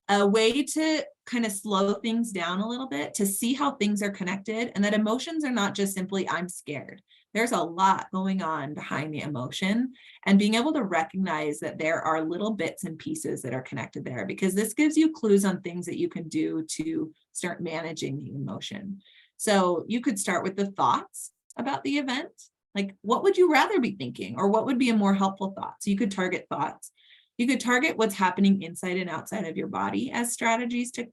a way to kind of slow things down a little bit, to see how things are connected, and that emotions are not just simply I'm scared. There's a lot going on behind the emotion, and being able to recognize that there are little bits and pieces that are connected there, because this gives you clues on things that you can do to start managing the emotion. So you could start with the thoughts about the event. Like, what would you rather be thinking, or what would be a more helpful thought? So you could target thoughts. You could target what's happening inside and outside of your body as strategies to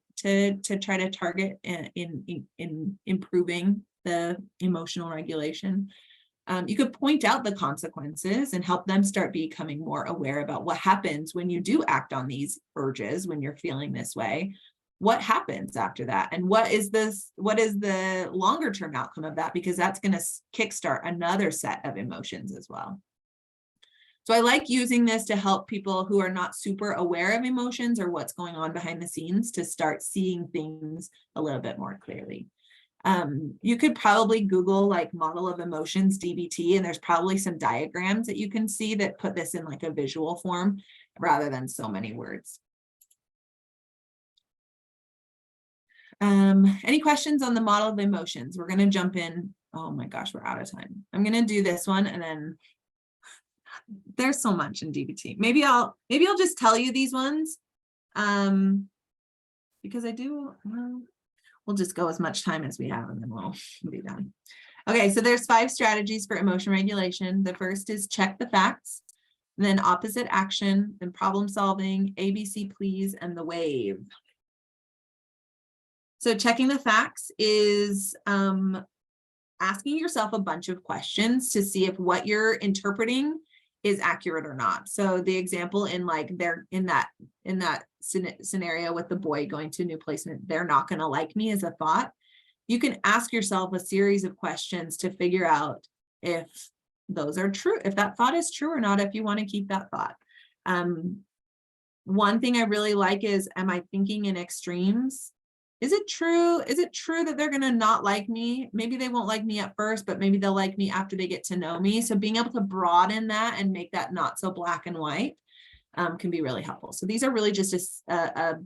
try to target in improving the emotional regulation. You could point out the consequences and help them start becoming more aware about what happens when you do act on these urges, when you're feeling this way. What happens after that? And what is the longer term outcome of that? Because that's going to kickstart another set of emotions as well. So I like using this to help people who are not super aware of emotions or what's going on behind the scenes to start seeing things a little bit more clearly. You could probably Google like model of emotions, DBT, and there's probably some diagrams that you can see that put this in like a visual form rather than so many words. Any questions on the model of emotions? We're going to jump in. Oh my gosh, we're out of time. I'm going to do this one, and then there's so much in DBT. Maybe I'll just tell you these ones, because we'll just go as much time as we have, and then we'll be done. Okay, so there's 5 strategies for emotion regulation. The first is check the facts, then opposite action, then problem solving, ABC please, and the wave. So checking the facts is asking yourself a bunch of questions to see if what you're interpreting is accurate or not. So the example in like they're in that scenario with the boy going to a new placement, they're not going to like me as a thought. You can ask yourself a series of questions to figure out if those are true, if that thought is true or not, if you want to keep that thought. One thing I really like is, am I thinking in extremes? Is it true? Is it true that they're going to not like me? Maybe they won't like me at first, but maybe they'll like me after they get to know me. So being able to broaden that and make that not so black and white can be really helpful. So these are really just a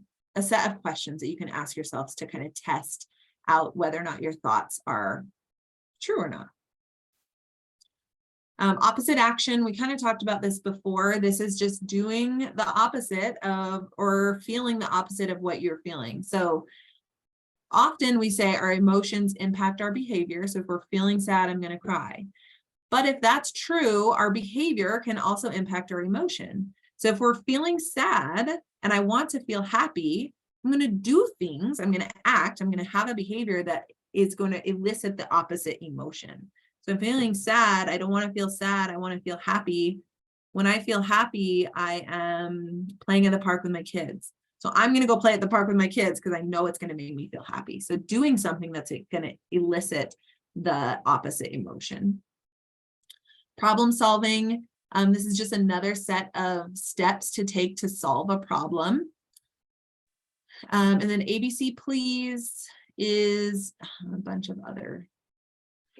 set of questions that you can ask yourselves to kind of test out whether or not your thoughts are true or not. Opposite action, we kind of talked about this before. This is just doing the opposite of, or feeling the opposite of what you're feeling. So often we say our emotions impact our behavior. So if we're feeling sad, I'm going to cry. But if that's true, our behavior can also impact our emotion. So if we're feeling sad and I want to feel happy, I'm going to do things, I'm going to act, I'm going to have a behavior that is going to elicit the opposite emotion. So I'm feeling sad. I don't want to feel sad. I want to feel happy. When I feel happy, I am playing in the park with my kids. So I'm going to go play at the park with my kids because I know it's going to make me feel happy. So doing something that's going to elicit the opposite emotion. Problem solving. This is just another set of steps to take to solve a problem. And then ABC please is a bunch of other.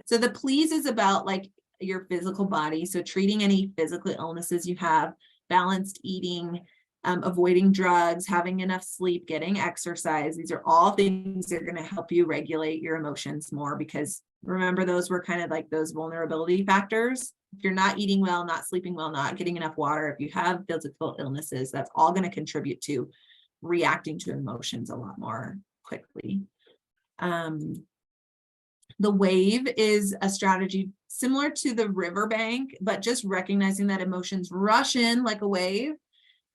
So the please is about like your physical body. So treating any physical illnesses you have, balanced eating, avoiding drugs, having enough sleep, getting exercise. These are all things that are going to help you regulate your emotions more, because remember, those were kind of like those vulnerability factors. If you're not eating well, not sleeping well, not getting enough water, if you have physical illnesses, that's all going to contribute to reacting to emotions a lot more quickly. The wave is a strategy similar to the riverbank, but just recognizing that emotions rush in like a wave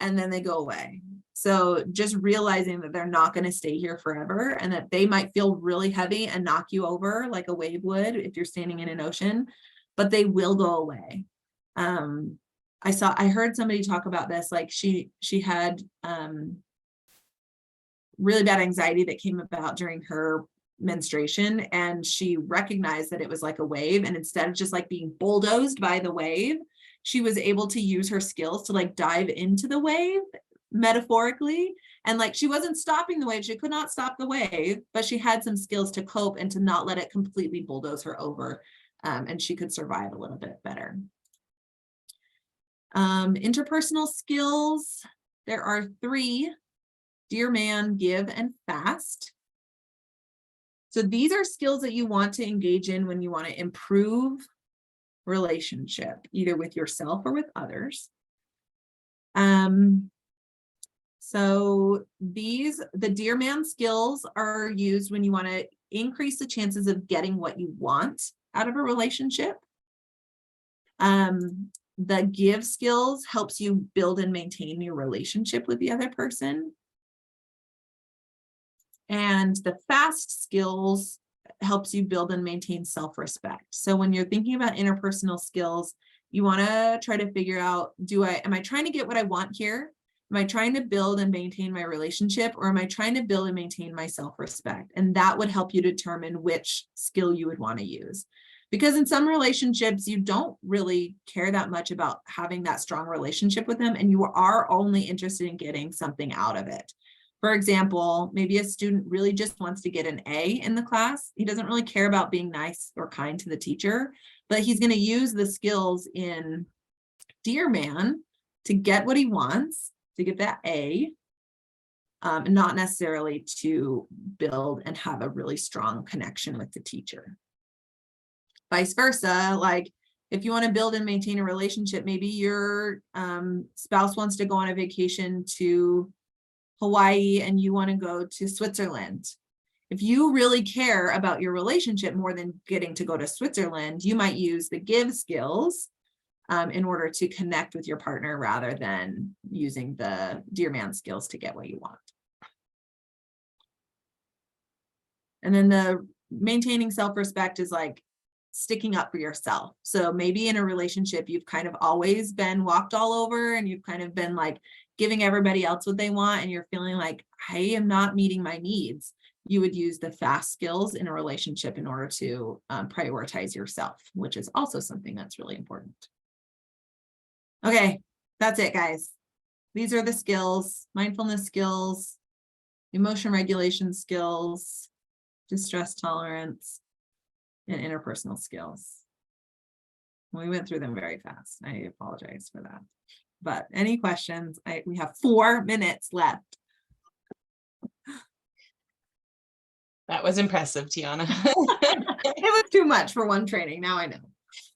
and then they go away. So just realizing that they're not going to stay here forever and that they might feel really heavy and knock you over like a wave would if you're standing in an ocean, but they will go away. I heard somebody talk about this, like she had really bad anxiety that came about during her menstruation, and she recognized that it was like a wave, and instead of just like being bulldozed by the wave, she was able to use her skills to like dive into the wave metaphorically, and like she wasn't stopping the wave, she could not stop the wave, but she had some skills to cope and to not let it completely bulldoze her over, and she could survive a little bit better. Interpersonal skills, there are 3: dear man, give, and fast. So these are skills that you want to engage in when you want to improve relationship, either with yourself or with others. So the dear man skills are used when you want to increase the chances of getting what you want out of a relationship. The give skills helps you build and maintain your relationship with the other person. And the fast skills helps you build and maintain self-respect. So when you're thinking about interpersonal skills, you want to try to figure out, am I trying to get what I want here? Am I trying to build and maintain my relationship, or am I trying to build and maintain my self-respect? And that would help you determine which skill you would want to use. Because in some relationships, you don't really care that much about having that strong relationship with them, and you are only interested in getting something out of it. For example, maybe a student really just wants to get an A in the class. He doesn't really care about being nice or kind to the teacher, but he's going to use the skills in Dear Man to get what he wants, to get that A, not necessarily to build and have a really strong connection with the teacher. Vice versa, like if you want to build and maintain a relationship, maybe your spouse wants to go on a vacation to Hawaii and you want to go to Switzerland. If you really care about your relationship more than getting to go to Switzerland, you might use the give skills in order to connect with your partner rather than using the dear man skills to get what you want. And then the maintaining self-respect is like sticking up for yourself. So maybe in a relationship, you've kind of always been walked all over and you've kind of been like giving everybody else what they want, and you're feeling like, I am not meeting my needs. You would use the fast skills in a relationship in order to prioritize yourself, which is also something that's really important. Okay, that's it, guys. These are the skills: mindfulness skills, emotion regulation skills, distress tolerance, and interpersonal skills. We went through them very fast. I apologize for that. But any questions? We have 4 minutes left. That was impressive, Tiana. It was too much for one training. Now I know.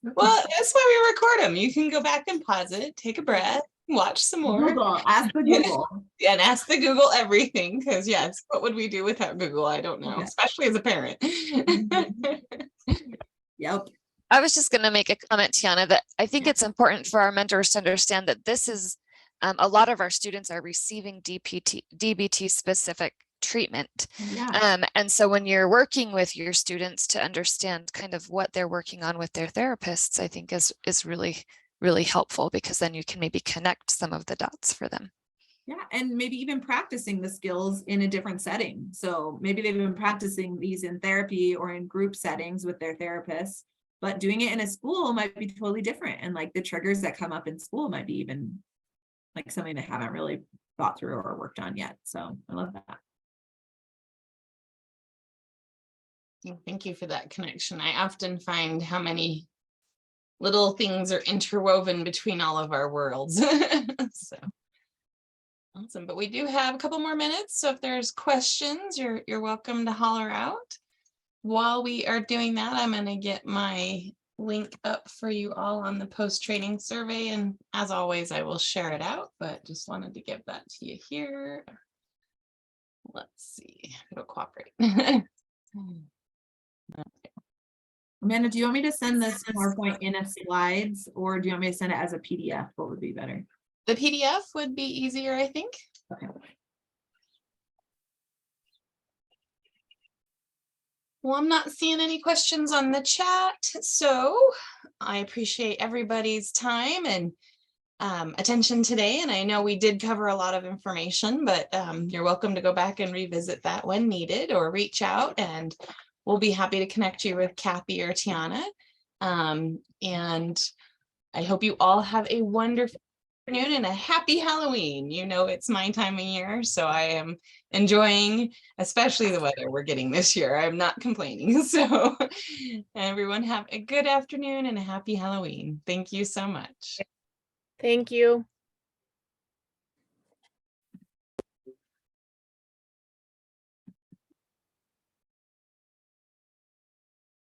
Well, that's why we record them. You can go back and pause it, take a breath, watch some more. Google, ask the Google. And ask the Google everything, because yes, what would we do without Google? I don't know, Okay. especially as a parent. Yep. I was just going to make a comment, Tiana, that I think it's important for our mentors to understand that this is a lot of our students are receiving DBT specific treatment. Yeah. And so when you're working with your students to understand kind of what they're working on with their therapists, I think is really, really helpful, because then you can maybe connect some of the dots for them. Yeah, and maybe even practicing the skills in a different setting. So maybe they've been practicing these in therapy or in group settings with their therapists, but doing it in a school might be totally different. And like the triggers that come up in school might be even like something they haven't really thought through or worked on yet. So I love that. Thank you for that connection. I often find how many little things are interwoven between all of our worlds. So awesome. But we do have a couple more minutes. So if there's questions, you're welcome to holler out. While we are doing that, I'm going to get my link up for you all on the post-training survey. And as always, I will share it out, but just wanted to give that to you here. Let's see, it'll cooperate. Amanda, do you want me to send this PowerPoint in as slides, or do you want me to send it as a PDF? What would be better? The PDF would be easier, I think. Okay. Well, I'm not seeing any questions on the chat, so I appreciate everybody's time and attention today. And I know we did cover a lot of information, but you're welcome to go back and revisit that when needed, or reach out and we'll be happy to connect you with Cathy or Tiana. And I hope you all have a wonderful afternoon and a happy Halloween. You know, it's my time of year, so I am enjoying, especially the weather we're getting this year. I'm not complaining. So everyone have a good afternoon and a happy Halloween. Thank you so much. Thank you.